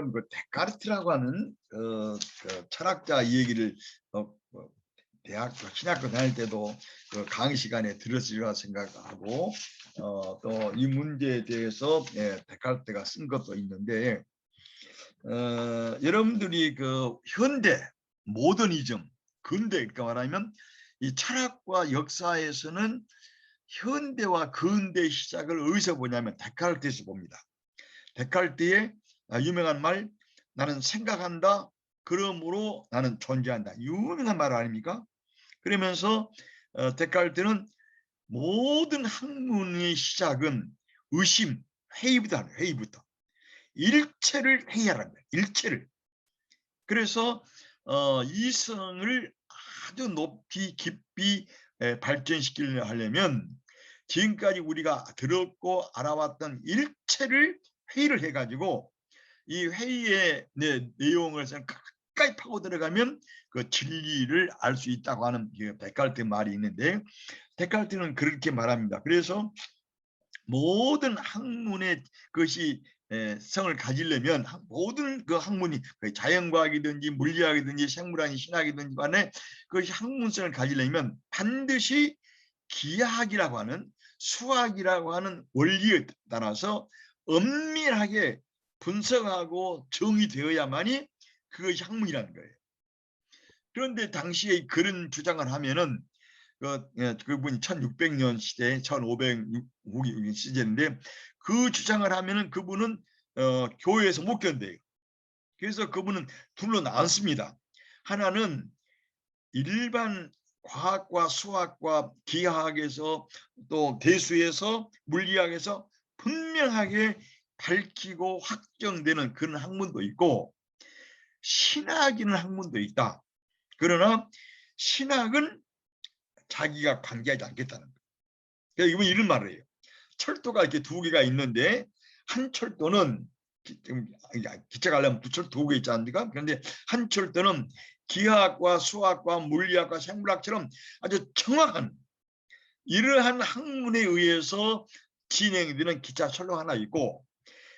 지금 그 데카르트라고 하는 그 철학자 얘기를 대학교 신학교 다닐 때도 그 강의 시간에 들었으리라 생각하고 또 이 문제에 대해서 데카르트가 쓴 것도 있는데 여러분들이 그 현대 모더니즘 근대 이렇게 말하면 이 철학과 역사에서는 현대와 근대의 시작을 어디서 보냐면 데카르트에서 봅니다. 데카르트의 유명한 말 나는 생각한다 그러므로 나는 존재한다 유명한 말 아닙니까? 그러면서 데카르트는 모든 학문의 시작은 의심 회의부터 일체를 회의하라는 거예요. 일체를. 그래서 이성을 아주 높이 깊이 발전시키려 하려면 지금까지 우리가 들었고 알아왔던 일체를 회의를 해가지고 이 회의의 내용을 가까이 파고 들어가면 그 진리를 알 수 있다고 하는 데카르트 말이 있는데 데카르트는 그렇게 말합니다. 그래서 모든 학문의 것이 성을 가지려면 모든 그 학문이 자연과학이든지 물리학이든지 생물학이든지 신학이든지 간에 그것이 학문성을 가지려면 반드시 기하학이라고 하는 수학이라고 하는 원리에 따라서 엄밀하게 분석하고 정의되어야만이 그것이 학문이라는 거예요. 그런데 당시에 그런 주장을 하면은 그분이 1600년 시대, 1500 시대인데 그 주장을 하면은 그분은 교회에서 못 견뎌요. 그래서 그분은 둘로 나눴습니다. 하나는 일반 과학과 수학과 기하학에서 또 대수에서 물리학에서 분명하게 밝히고 확정되는 그런 학문도 있고 신학이라는 학문도 있다. 그러나 신학은 자기가 관계하지 않겠다는 거예요. 그러니까 이건 이런 말을 해요. 철도가 이렇게 두 개가 있는데 한 철도는 기차 가려면 두 철도 두 개 있지 않습니까? 그런데 한 철도는 기하학과 수학과 물리학과 생물학처럼 아주 정확한 이러한 학문에 의해서 진행되는 기차 철로 하나 있고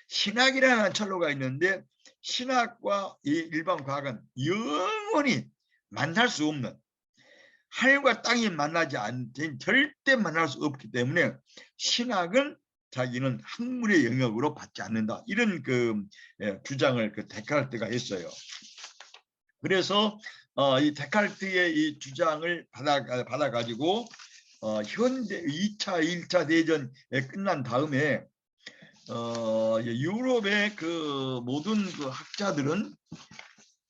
신학이라는 철로가 있는데 신학과 일반 과학은 영원히 만날 수 없는 하늘과 땅이 만나지 않는 절대 만날 수 없기 때문에 신학은 자기는 학문의 영역으로 받지 않는다. 이런 주장을 데카르트가 했어요. 그래서 이 데카르트의 이 주장을 받아가지고 현대 2차, 1차 대전에 끝난 다음에 유럽의 그 모든 그 학자들은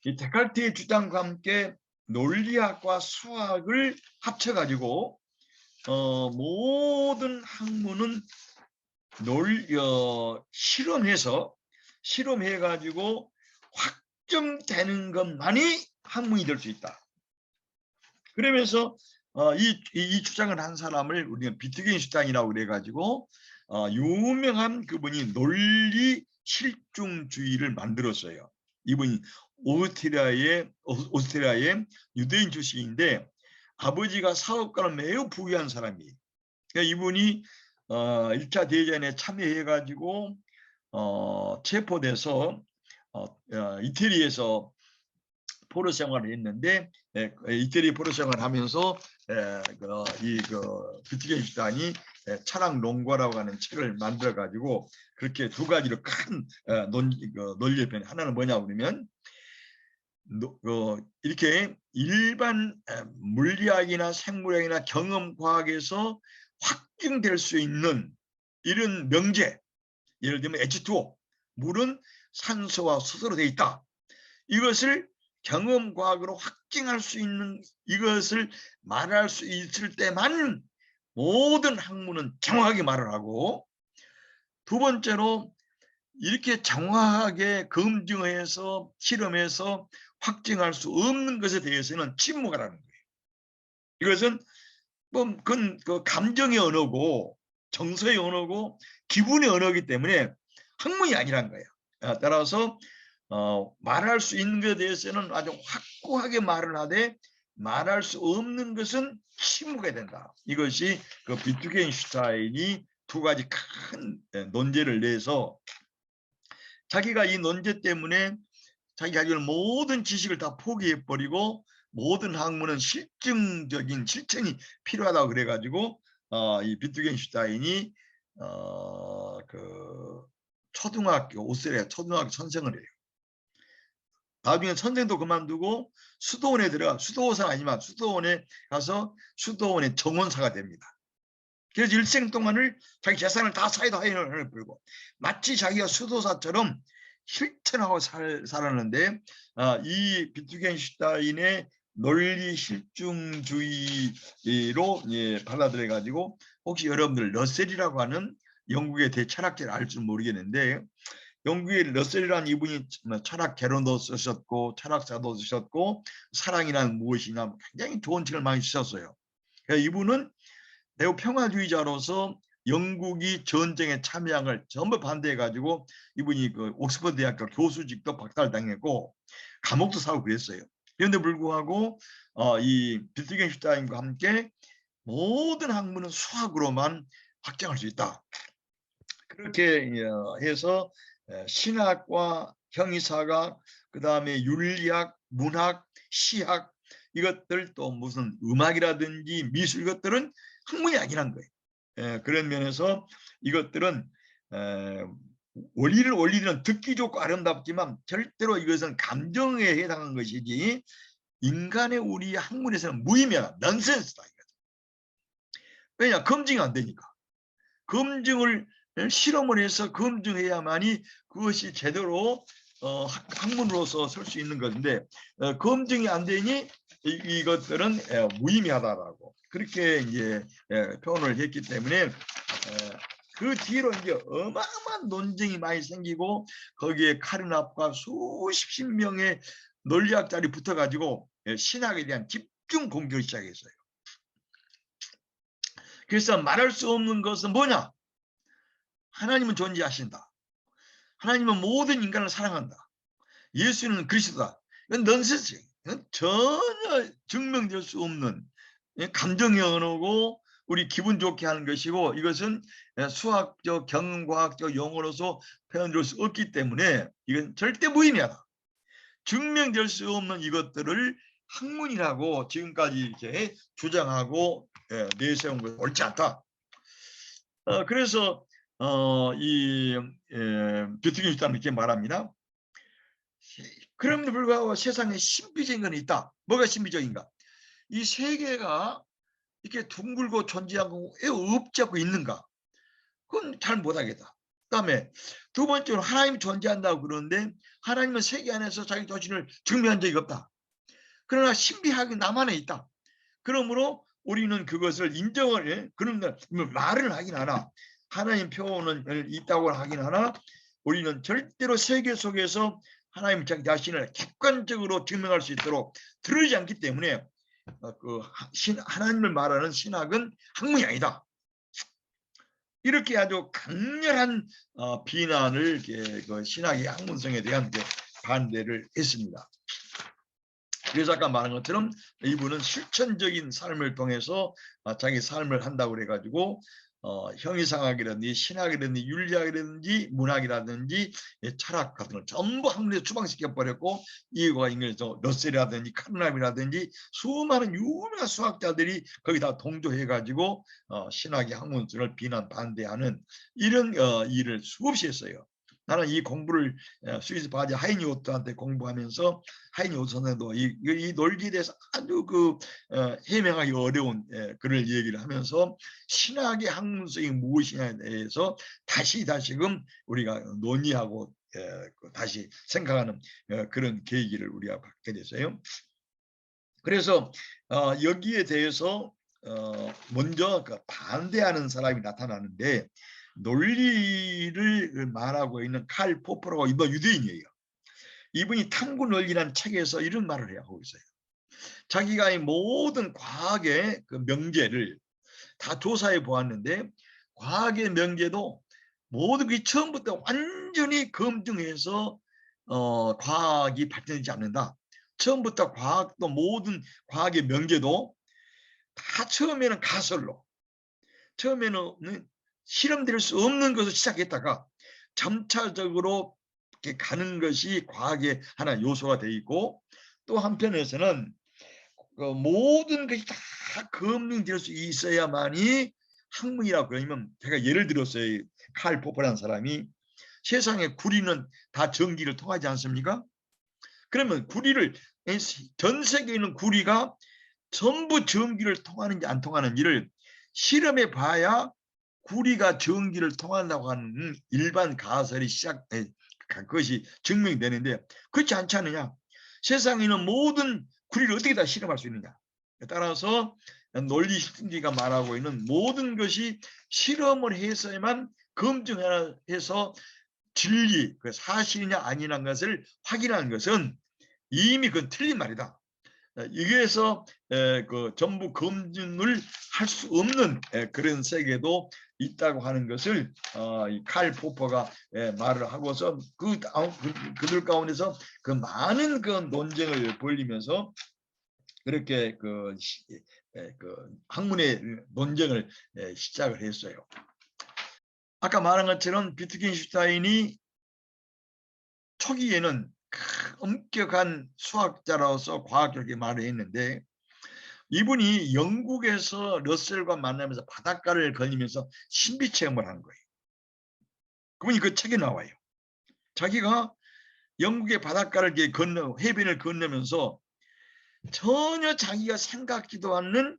이 데카르트의 주장과 함께 논리학과 수학을 합쳐가지고 모든 학문은 실험해가지고 확정되는 것만이 학문이 될 수 있다. 그러면서 이 주장을 한 사람을 우리가 비트겐슈타인이라고 그래가지고 유명한 그분이 논리 실중주의를 만들었어요. 이분이 오스트리아의 유대인 출신인데 아버지가 사업가는 매우 부유한 사람이에요. 그러니까 이분이 1차 대전에 참여해가지고 체포돼서 이태리에서 포로 생활을 했는데 이태리 포로 생활을 하면서 비트겐슈타인이 철학 논과라고 하는 책을 만들어 가지고 그렇게 두 가지로 큰 논리의 편 하나는 뭐냐 그러면 이렇게 일반 물리학이나 생물학이나 경험과학에서 확증될 수 있는 이런 명제 예를 들면 H2O 물은 산소와 수소로 되어 있다. 이것을 경험과학으로 확증할 수 있는 이것을 말할 수 있을 때만 모든 학문은 정확하게 말을 하고 두 번째로 이렇게 정확하게 검증해서 실험해서 확증할 수 없는 것에 대해서는 침묵하라는 거예요. 이것은 그 감정의 언어고 정서의 언어고 기분의 언어이기 때문에 학문이 아니란 거예요. 따라서 말할 수 있는 것에 대해서는 아주 확고하게 말을 하되 말할 수 없는 것은 침묵해야 된다. 이것이 비트겐슈타인이 두 가지 큰 논제를 내서 자기가 이 논제 때문에 자기가 가지고 있는 모든 지식을 다 포기해버리고 모든 학문은 실증적인 실천이 필요하다고 그래가지고 이 비트겐슈타인이 그 초등학교 오스트리아 초등학교 선생을 해요. 나중에 선생도 그만두고 수도원에 들어가 수도원은 아니지만 수도원에 가서 수도원의 정원사가 됩니다. 그래서 일생 동안을 자기 재산을 다 사이다 하인을 벌고 마치 자기가 수도사처럼 실천하고 살았는데 이 비트겐슈타인의 논리 실증주의로 받아들여 가지고 혹시 여러분들 러셀이라고 하는 영국의 대철학자를 알지 모르겠는데 영국의 러셀이라는 이분이 철학 개론도 쓰셨고 철학사도 쓰셨고 사랑이란 무엇이냐 굉장히 좋은 책을 많이 쓰셨어요. 이분은 매우 평화주의자로서 영국이 전쟁에 참여한 걸 전부 반대해가지고 이분이 그 옥스퍼드 대학교 교수직도 박탈당했고 감옥도 사고 그랬어요. 그런데 불구하고 이 비트겐슈타인과 함께 모든 학문은 수학으로만 확장할 수 있다. 그렇게 해서 신학과 형이사학, 그 다음에 윤리학, 문학, 시학 이것들 또 무슨 음악이라든지 미술 이것들은 학문이 아니란 거예요. 그런 면에서 이것들은 원리는 듣기 좋고 아름답지만 절대로 이것은 감정에 해당한 것이지 인간의 우리 학문에서는 무의미하다. 넌센스다. 왜냐? 검증이 안 되니까. 검증을 실험을 해서 검증해야만이 그것이 제대로 학문으로서 설 수 있는 건데 검증이 안 되니 이것들은 무의미하다라고 그렇게 이제 표현을 했기 때문에 그 뒤로 이제 어마어마한 논쟁이 많이 생기고 거기에 카르납과 수십 명의 논리학자들이 붙어가지고 신학에 대한 집중 공격을 시작했어요. 그래서 말할 수 없는 것은 뭐냐? 하나님은 존재하신다. 하나님은 모든 인간을 사랑한다. 예수는 그리스도다. 이건 넌센스. 이건 전혀 증명될 수 없는 감정의 언어고 우리 기분 좋게 하는 것이고 이것은 수학적, 경영과학적 용어로서 표현될 수 없기 때문에 이건 절대 무의미하다. 증명될 수 없는 이것들을 학문이라고 지금까지 이렇게 주장하고 내세운 것은 옳지 않다. 그래서 이 비트겐슈타인은 이렇게 말합니다. 그럼에도 불구하고 세상에 신비적인 건 있다. 뭐가 신비적인가? 이 세계가 이렇게 둥글고 존재하고 왜 없지 않고 있는가? 그건 잘 못하겠다. 그다음에 두 번째로 하나님이 존재한다고 그러는데 하나님은 세계 안에서 자기 자신을 증명한 적이 없다. 그러나 신비하게 나만에 있다. 그러므로 우리는 그것을 인정을 그런 말을 하긴 하나 하나님 표현은 있다고 하긴 하나 우리는 절대로 세계 속에서 하나님 자신을 객관적으로 증명할 수 있도록 들어오지 않기 때문에 하나님을 말하는 신학은 학문이 아니다. 이렇게 아주 강렬한 비난을 그 신학의 학문성에 대한 반대를 했습니다. 그래서 아까 말한 것처럼 이분은 실천적인 삶을 통해서 자기 삶을 한다고 그래가지고 형이상학이라든지 신학이라든지 윤리학이라든지 문학이라든지 철학 같은 걸 전부 학문에서 추방시켜 버렸고 이거가 인해서 러셀이라든지 카르납이라든지 수많은 유명한 수학자들이 거기다 동조해가지고 신학의 학문성을 비난 반대하는 이런 일을 수없이 했어요. 나는 이 공부를 스위스 바지 하이니 오트한테 공부하면서 하이니 오트 선생도 이 논리에 대해서 아주 해명하기 어려운 그를 얘기를 하면서 신학의 학문성이 무엇이냐에 대해서 다시금 우리가 논의하고 다시 생각하는 그런 계기를 우리가 받게 됐어요. 그래서 여기에 대해서 먼저 반대하는 사람이 나타나는데 논리를 말하고 있는 칼 포퍼라고 이번 유대인이에요. 이분이 탐구 논리라는 책에서 이런 말을 하고 있어요. 자기가 이 모든 과학의 그 명제를 다 조사해 보았는데 과학의 명제도 모든 게 처음부터 완전히 검증해서 과학이 발전되지 않는다. 처음부터 과학도 모든 과학의 명제도 다 처음에는 가설로 처음에는 실험될 수 없는 것을 시작했다가 점차적으로 가는 것이 과학의 하나 요소가 되어 있고, 또 한편에서는 그 모든 것이 다 검증될 수 있어야만이 학문이라고. 그러면 제가 예를 들었어요. 칼 포퍼라는 사람이 세상에 구리는 다 전기를 통하지 않습니까? 그러면 구리를, 전 세계에 있는 구리가 전부 전기를 통하는지 안 통하는지를 실험해 봐야 구리가 전기를 통한다고 하는 일반 가설이 그것이 증명되는데, 그렇지 않지 않느냐? 세상에 있는 모든 구리를 어떻게 다 실험할 수 있느냐? 따라서 논리 실증주의가 말하고 있는 모든 것이 실험을 해서만 검증해서 진리, 그 사실이냐 아니냐는 것을 확인하는 것은 이미 그건 틀린 말이다. 여기에서 그 전부 검증을 할 수 없는 그런 세계도 있다고 하는 것을 칼 포퍼가 말을 하고서 그들 가운데서 그 많은 그 논쟁을 벌이면서 그렇게 그 학문의 논쟁을 시작을 했어요. 아까 말한 것처럼 비트겐슈타인이 초기에는 엄격한 수학자로서 과학적인 말을 했는데, 이분이 영국에서 러셀과 만나면서 바닷가를 걸리면서 신비 체험을 한 거예요. 그분이 그 책에 나와요. 자기가 영국의 바닷가를 해변을 건너면서 전혀 자기가 생각지도 않는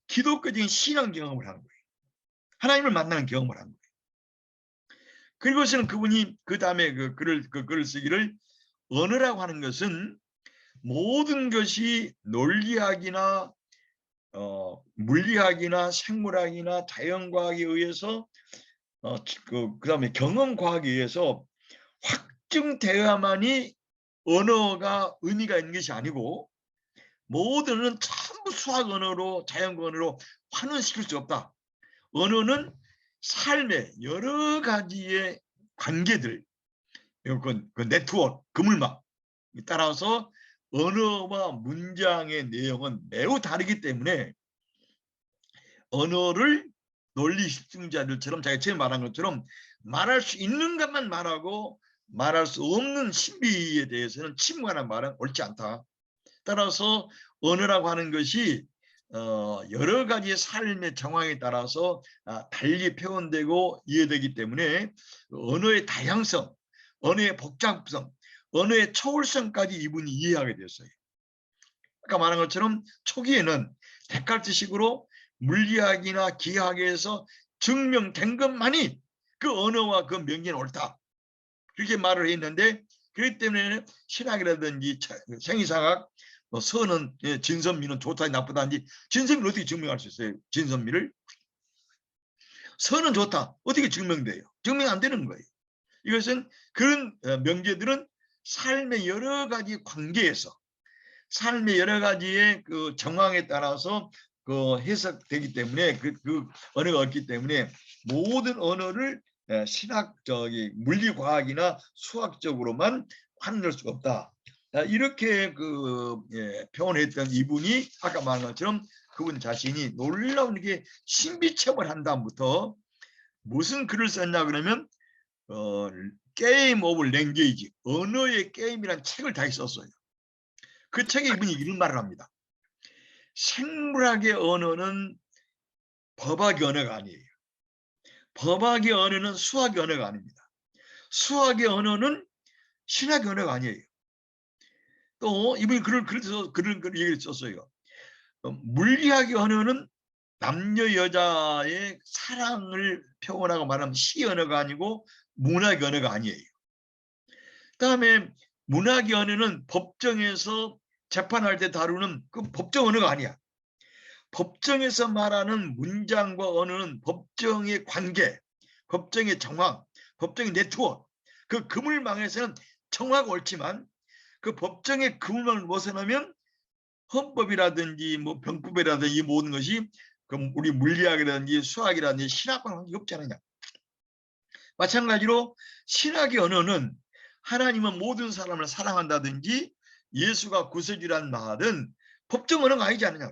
기독교적인 신앙 경험을 한 거예요. 하나님을 만나는 경험을 한 거예요. 그리고서는 그분이 그 다음에 그 글을 쓰기를, 언어라고 하는 것은 모든 것이 논리학이나 물리학이나 생물학이나 자연과학에 의해서 그다음에 경험과학에 의해서 확증되어야만이 언어가 의미가 있는 것이 아니고, 모든 전부 수학 언어로 자연 언어로 환원시킬 수 없다. 언어는 삶의 여러 가지의 관계들, 그 네트워크, 그물망 따라서 언어와 문장의 내용은 매우 다르기 때문에 언어를 논리 실증자들처럼 자기가 처음 말한 것처럼 말할 수 있는 것만 말하고 말할 수 없는 신비에 대해서는 침묵하는 말은 옳지 않다. 따라서 언어라고 하는 것이 여러 가지 삶의 정황에 따라서 달리 표현되고 이해되기 때문에 언어의 다양성, 언어의 복잡성, 언어의 초월성까지 이분이 이해하게 됐어요. 아까 말한 것처럼 초기에는 데카르트식으로 물리학이나 기하학에서 증명된 것만이 그 언어와 그 명제는 옳다, 그렇게 말을 했는데, 그렇기 때문에 신학이라든지 생이상학, 선은 진선미는 좋다 나쁘다는지 진선미를 어떻게 증명할 수 있어요? 진선미를 선은 좋다 어떻게 증명돼요? 증명 안 되는 거예요. 이것은 그런 명제들은 삶의 여러 가지 관계에서, 삶의 여러 가지의 그 정황에 따라서 그 해석되기 때문에 그 언어가 없기 때문에 모든 언어를 신학적인 물리과학이나 수학적으로만 환원할 수가 없다. 이렇게 표현했던 이분이 아까 말한 것처럼 그분 자신이 놀라운 게 신비체험을 한 다음부터 무슨 글을 썼냐 그러면 게임 오브 랭귀지, 언어의 게임이라는 책을 다시 썼어요. 그 책에 이분이 이런 말을 합니다. 생물학의 언어는 법학의 언어가 아니에요. 법학의 언어는 수학의 언어가 아닙니다. 수학의 언어는 신학의 언어가 아니에요. 또 이분이 그런 얘기를 썼어요. 물리학의 언어는 남녀 여자의 사랑을 표현하고 말하면 시 언어가 아니고 문학의 언어가 아니에요. 그다음에 문학의 언어는 법정에서 재판할 때 다루는 그 법정 언어가 아니야. 법정에서 말하는 문장과 언어는 법정의 관계, 법정의 정황, 법정의 네트워크, 그 그물망에서는 정확 옳지만 그 법정의 그물망을 벗어나면 헌법이라든지 뭐 병법이라든지 이 모든 것이 우리 물리학이라든지 수학이라든지 신학과는 관계 없지 않느냐. 마찬가지로 신학의 언어는 하나님은 모든 사람을 사랑한다든지 예수가 구세주란 말은 법정 언어가 아니지 않느냐.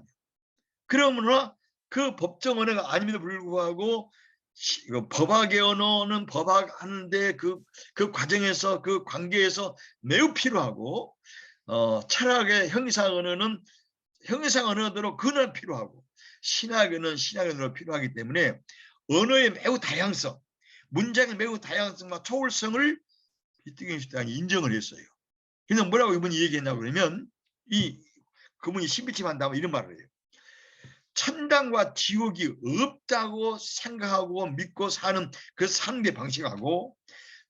그러므로 그 법정 언어가 아님에도 불구하고 법학의 언어는 법학하는데 그 과정에서 그 관계에서 매우 필요하고, 철학의 형이상 언어는 형이상 언어대로 그날 필요하고, 신학은 신학 언어로 필요하기 때문에 언어의 매우 다양성, 문장의 매우 다양성과 초월성을 비트겐슈타인이 인정을 했어요. 그래서 뭐라고 이분이 얘기했냐고 그러면, 그분이 신비침한다면 이런 말을 해요. 천당과 지옥이 없다고 생각하고 믿고 사는 그 상대 방식하고,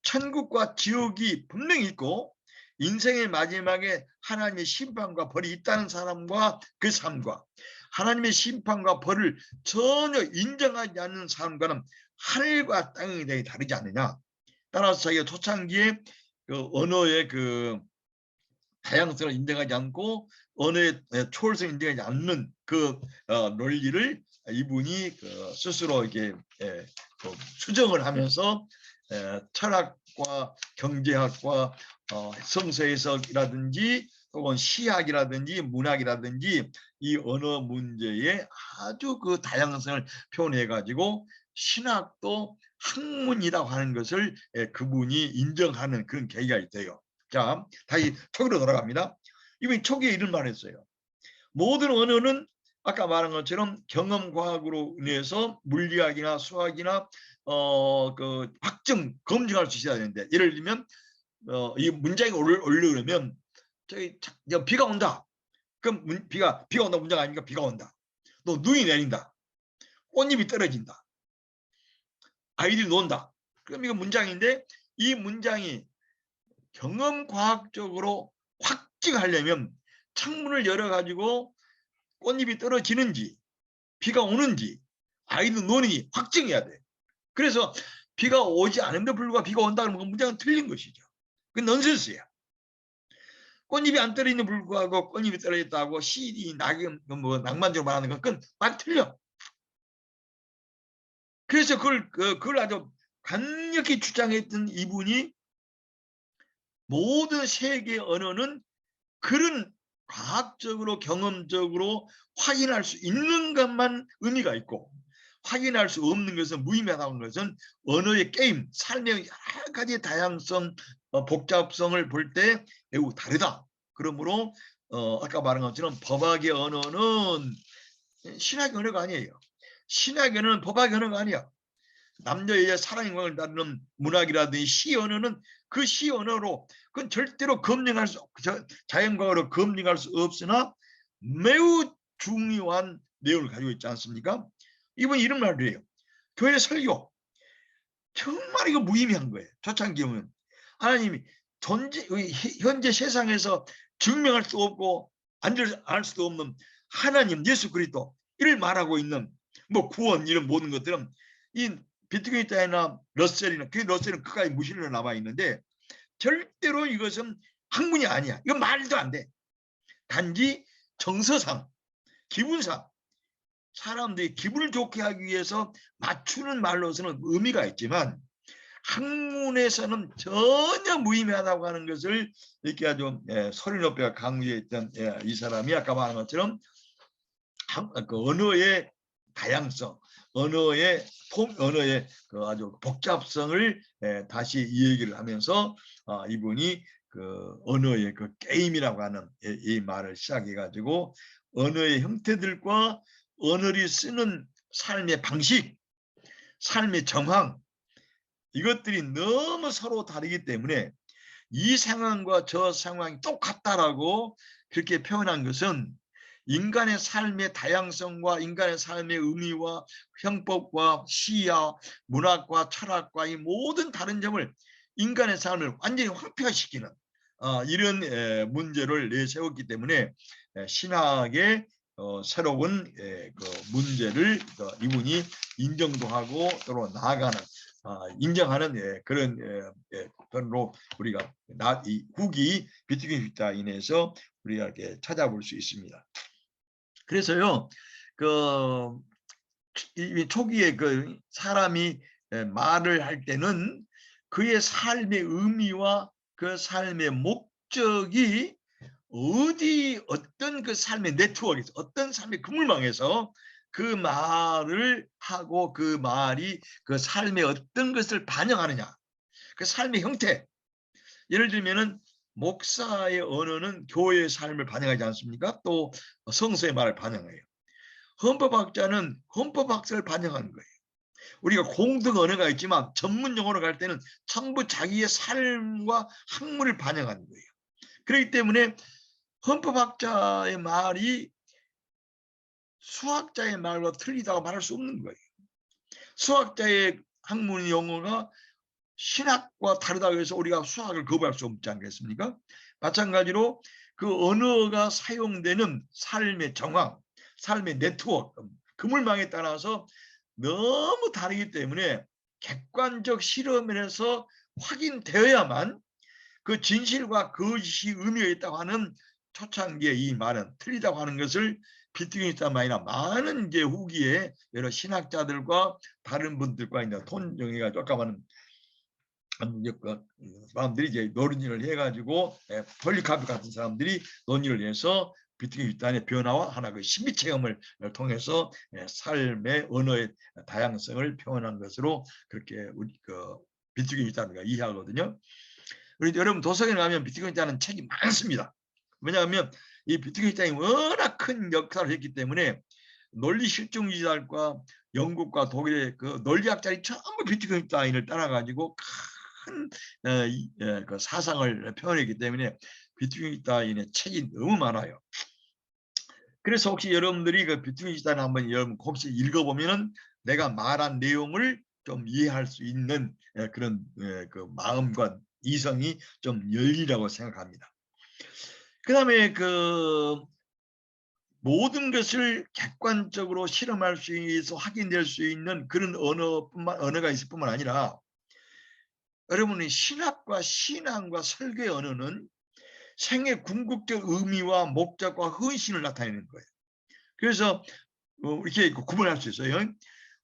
천국과 지옥이 분명히 있고 인생의 마지막에 하나님의 심판과 벌이 있다는 사람과 그 삶과, 하나님의 심판과 벌을 전혀 인정하지 않는 사람과는 하늘과 땅이 되게 다르지 않느냐. 따라서 자기가 초창기에 그 언어의 그 다양성을 인정하지 않고 언어의 초월성을 인정하지 않는 그 논리를 이분이 스스로 이렇게 수정을 하면서 철학과 경제학과 성서 해석이라든지 혹은 시학이라든지 문학이라든지 이 언어 문제에 아주 그 다양성을 표현해 가지고 신학도 학문이라고 하는 것을 그분이 인정하는 그런 계기가 있어요. 자, 다시 초기로 돌아갑니다. 이분이 초기에 이런 말을 했어요. 모든 언어는 아까 말한 것처럼 경험과학으로 인해서 물리학이나 수학이나 그 확증, 검증할 수 있어야 되는데, 예를 들면 이 문장이 올려오려면 저기 비가 온다. 그럼 비가 온다 문장 아닙니까? 비가 온다. 또 눈이 내린다. 꽃잎이 떨어진다. 아이들이 논다. 그럼 이거 문장인데, 이 문장이 경험과학적으로 확증하려면 창문을 열어가지고 꽃잎이 떨어지는지 비가 오는지 아이들 노는지 확증해야 돼. 그래서 비가 오지 않은데 불구하고 비가 온다 그러면 그 문장은 틀린 것이죠. 그건 넌센스야. 꽃잎이 안 떨어지는 불구하고 꽃잎이 떨어졌다고 시인이 뭐 낭만적으로 말하는 건 그건 말 틀려. 그래서 그걸 아주 강력히 주장했던 이분이 모든 세계 언어는 그런 과학적으로 경험적으로 확인할 수 있는 것만 의미가 있고, 확인할 수 없는 것은 무의미하다는 것은 언어의 게임, 삶의 여러 가지 다양성, 복잡성을 볼 때 매우 다르다. 그러므로 아까 말한 것처럼 법학의 언어는 신학의 언어가 아니에요. 신학의 언어는 법학의 언어가 아니야. 남녀 여자 사랑을 다루는 문학이라든지 시 언어는 그 시 언어로 그건 절대로 검증할 수, 자연과학으로 검증할 수 없으나 매우 중요한 내용을 가지고 있지 않습니까? 이번 이런 말을 해요. 교회 설교 정말 이거 무의미한 거예요. 초창기면 하나님이 현재 세상에서 증명할 수 없고 알 수도 없는 하나님 예수 그리스도 이를 말하고 있는 뭐 구원 이런 모든 것들은 이 비트겐슈타인이나 러셀이나 그 러셀은 그까지 무신으로 남아 있는데 절대로 이것은 학문이 아니야. 이건 말도 안 돼. 단지 정서상, 기분상 사람들이 기분을 좋게 하기 위해서 맞추는 말로서는 의미가 있지만 학문에서는 전혀 무의미하다고 하는 것을 이렇게 아주 소리 높여 강조했던 이 사람이 아까 말한 것처럼 그 언어의 다양성, 언어의 그 아주 복잡성을 다시 이 얘기를 하면서 이분이 그 언어의 그 게임이라고 하는 이 말을 시작해가지고 언어의 형태들과 언어를 쓰는 삶의 방식, 삶의 정황 이것들이 너무 서로 다르기 때문에 이 상황과 저 상황이 똑같다라고 그렇게 표현한 것은 인간의 삶의 다양성과 인간의 삶의 의미와 형법과 시야, 문학과 철학과 이 모든 다른 점을 인간의 삶을 완전히 황폐화시키는 이런 문제를 내세웠기 때문에 신학의 새로운 그 문제를 이분이 인정도 하고 또 나아가는 인정하는 그런 편으로 우리가 이 후기 비트겐슈타인에서 우리가 이렇게 찾아볼 수 있습니다. 그래서요, 그 초기에 그 사람이 말을 할 때는 그의 삶의 의미와 그 삶의 목적이 어떤 그 삶의 네트워크에서 어떤 삶의 그물망에서 그 말을 하고 그 말이 그 삶의 어떤 것을 반영하느냐. 그 삶의 형태. 예를 들면은 목사의 언어는 교회의 삶을 반영하지 않습니까? 또 성서의 말을 반영해요. 헌법학자는 헌법학설을 반영하는 거예요. 우리가 공등 언어가 있지만 전문 용어로 갈 때는 전부 자기의 삶과 학문을 반영하는 거예요. 그렇기 때문에 헌법학자의 말이 수학자의 말과 틀리다고 말할 수 없는 거예요. 수학자의 학문 용어가 신학과 다르다고 해서 우리가 수학을 거부할 수 없지 않겠습니까? 마찬가지로 그 언어가 사용되는 삶의 정황, 삶의 네트워크, 그물망에 따라서 너무 다르기 때문에 객관적 실험에서 확인되어야만 그 진실과 거짓이 의미가 있다고 하는 초창기에 이 말은 틀리다고 하는 것을 비트겐슈타인뿐 아니라 많은 이제 후기에 여러 신학자들과 다른 분들과 이제 톤정이가 아까 말한 사람들이 이제 논의를 해가지고 폴리카프 같은 사람들이 논의를 해서 비트겐슈타인의 변화와 하나 그 신비 체험을 통해서 삶의 언어의 다양성을 표현한 것으로 그렇게 우리 그 비트겐슈타인가 이해하거든요. 그래서 여러분 도서관에 가면 비트겐슈타인은 책이 많습니다. 왜냐하면 이 비트겐슈타인이 워낙 큰 역할을 했기 때문에 논리 실증주의자들과 영국과 독일의 그 논리학자들이 전부 비트겐슈타인을 따라가지고 큰 그 사상을 표현했기 때문에 비트겐슈타인의 책이 너무 많아요. 그래서 혹시 여러분들이 그 비트겐슈타인 한번 여러분 혹시 읽어보면은 내가 말한 내용을 좀 이해할 수 있는 그런 그 마음과 이성이 좀 열리라고 생각합니다. 그다음에 그 모든 것을 객관적으로 실험할 수 있어 확인될 수 있는 그런 언어가 있을 뿐만 아니라 여러분이 신학과 신앙과 설교의 언어는 생의 궁극적 의미와 목적과 헌신을 나타내는 거예요. 그래서 이렇게 구분할 수 있어요.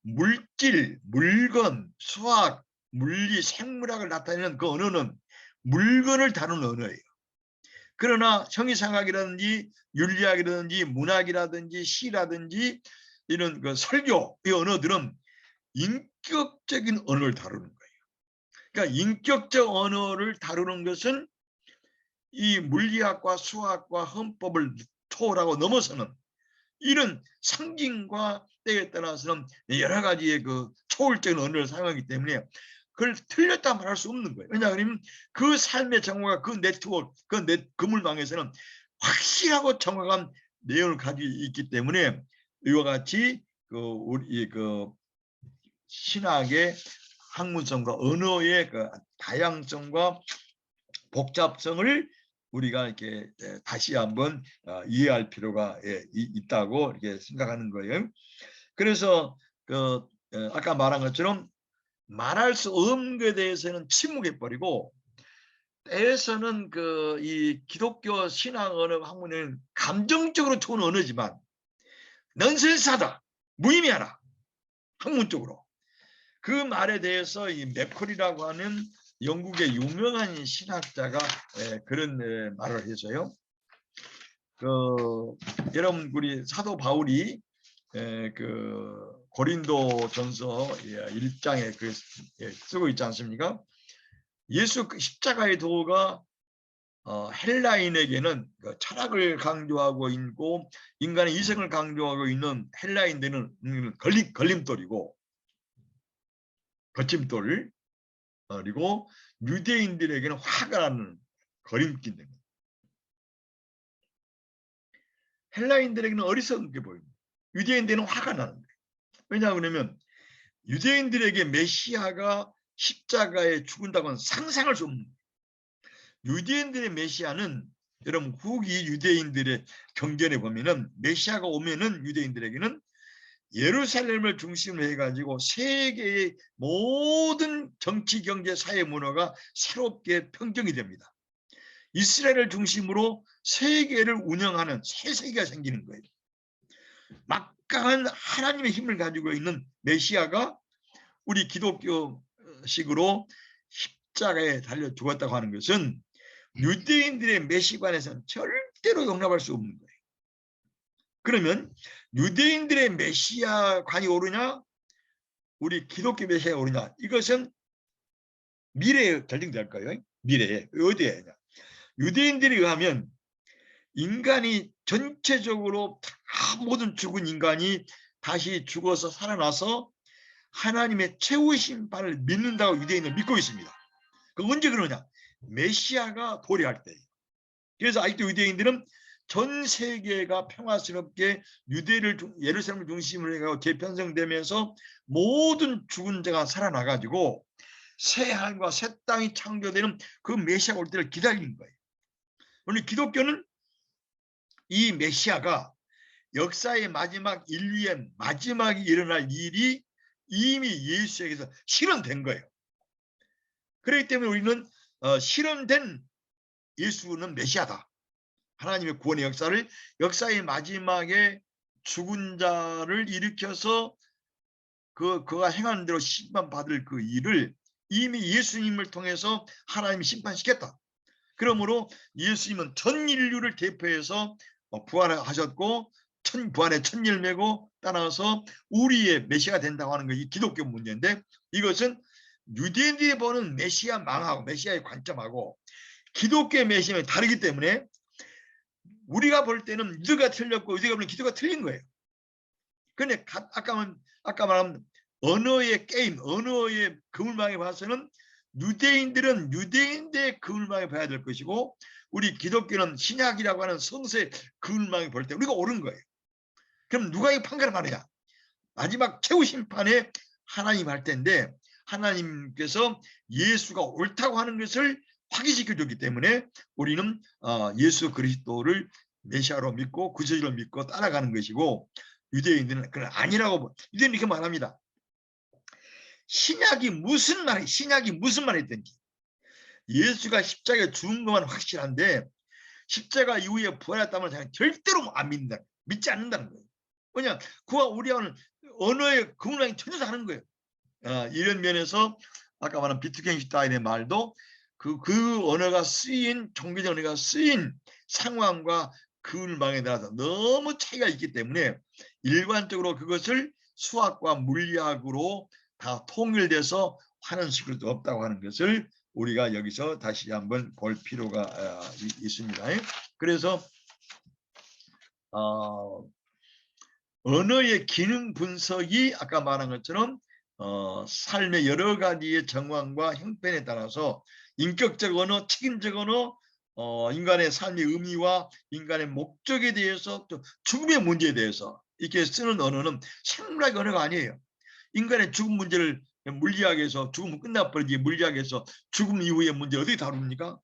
물질, 물건, 수학, 물리, 생물학을 나타내는 그 언어는 물건을 다루는 언어예요. 그러나 형이상학이라든지 윤리학이라든지 문학이라든지 시라든지 이런 그 설교의 언어들은 인격적인 언어를 다루는 거예요. 그러니까 인격적 언어를 다루는 것은 이 물리학과 수학과 헌법을 초월하고 넘어서는 이런 상징과 때에 따라서는 여러 가지의 그 초월적인 언어를 사용하기 때문에 그걸 틀렸다 말할 수 없는 거예요. 왜냐하면 그 삶의 정화가 그 네트워크, 그 그물망에서는 확실하고 정확한 내용을 가지고 있기 때문에 이와 같이 그 우리 그 신학의 학문성과 언어의 그 다양성과 복잡성을 우리가 이렇게 다시 한번 이해할 필요가 있다고 이렇게 생각하는 거예요. 그래서 그 아까 말한 것처럼 말할 수 없는 것에 대해서는 침묵해 버리고 때에서는 그 이 기독교 신앙 언어 학문은 감정적으로 좋은 언어지만 넌센스하다, 무의미하다 학문적으로 그 말에 대해서 이 맥콜이라고 하는 영국의 유명한 신학자가 그런 말을 해서요. 여러분 우리 사도 바울이 그 고린도전서 1장에 그 쓰고 있지 않습니까? 예수 십자가의 도가 헬라인에게는 철학을 강조하고 있고 인간의 이성을 강조하고 있는 헬라인들은 걸림돌이고 거침돌 그리고 유대인들에게는 화가 나는 거림길입니다. 헬라인들에게는 어리석게 보입니다. 유대인들은 화가 나는 거예요. 왜냐하면 유대인들에게 메시아가 십자가에 죽은다고는 상상할 수 없는 거예요. 유대인들의 메시아는 여러분 후기 유대인들의 경전에 보면은 메시아가 오면은 유대인들에게는 예루살렘을 중심으로 해가지고 세계의 모든 정치, 경제, 사회 문화가 새롭게 평정이 됩니다. 이스라엘을 중심으로 세계를 운영하는 새 세계가 생기는 거예요. 막강한 하나님의 힘을 가지고 있는 메시아가 우리 기독교식으로 십자가에 달려 죽었다고 하는 것은 유대인들의 메시관에서는 절대로 용납할 수 없는 거예요. 그러면 유대인들의 메시아관이 오르냐, 우리 기독교 메시아가 오르냐, 이것은 미래에 결정될 거예요. 미래에 어디에 유대인들에 의하면 인간이 전체적으로 다 모든 죽은 인간이 다시 죽어서 살아나서 하나님의 최후 심판을 믿는다고 유대인은 믿고 있습니다. 그 언제 그러냐? 메시아가 도래할 때예요. 그래서 아직도 유대인들은 전 세계가 평화스럽게 유대를 예루살렘을 중심으로 해서 재편성되면서 모든 죽은 자가 살아나가지고 새 하늘과 새 땅이 창조되는 그 메시아가 올 때를 기다리는 거예요. 그런데 기독교는 이 메시아가 역사의 마지막 인류의 마지막에 일어날 일이 이미 예수에게서 실현된 거예요. 그렇기 때문에 우리는 실현된 예수는 메시아다. 하나님의 구원의 역사를 역사의 마지막에 죽은 자를 일으켜서 그가 행한 대로 심판받을 그 일을 이미 예수님을 통해서 하나님이 심판시켰다. 그러므로 예수님은 전 인류를 대표해서 부활하셨고 부활의 첫 열매고 따라서 우리의 메시아가 된다고 하는 것이 기독교 문제인데, 이것은 유대인들이 보는 메시아 망하고 메시아의 관점하고 기독교의 메시아는 다르기 때문에 우리가 볼 때는 유대가 틀렸고 유대가 보는 기독교가 틀린 거예요. 그런데 아까 말한 언어의 게임, 언어의 그물망에 봐서는 유대인들은 유대인들의 그물망에 봐야 될 것이고 우리 기독교는 신약이라고 하는 성서의 그물망에 볼 때 우리가 옳은 거예요. 그럼 누가 이 판결을 하느냐? 마지막 최후 심판에 하나님 할 텐데 하나님께서 예수가 옳다고 하는 것을 확인시켜줬기 때문에 우리는 예수 그리스도를 메시아로 믿고 구세주로 믿고 따라가는 것이고, 유대인들은 그건 아니라고, 유대인은 이렇게 말합니다. 신약이 무슨 말했든지 예수가 십자가에 죽은 것만 확실한데 십자가 이후에 부활했다면 절대로 안 믿는다. 믿지 않는다는 거예요. 왜냐, 그와 우리와는 언어의 그물망이 전혀 다른 거예요. 이런 면에서 아까 말한 비트겐슈타인의 말도 그 언어가 쓰인, 종교적 언어가 쓰인 상황과 그물망에 따라서 너무 차이가 있기 때문에 일관적으로 그것을 수학과 물리학으로 다 통일돼서 하는 식으로 없다고 하는 것을 우리가 여기서 다시 한번 볼 필요가 있습니다. 그래서 언어의 기능 분석이 아까 말한 것처럼 삶의 여러 가지의 정황과 형편에 따라서 인격적 언어, 책임적 언어, 인간의 삶의 의미와 인간의 목적에 대해서 또 죽음의 문제에 대해서 이렇게 쓰는 언어는 생물학 언어가 아니에요. 인간의 죽음 문제를 물리학에서 죽음은 끝나버리지 물리학에서 죽음 이후의 문제를 어떻게 다룹니까?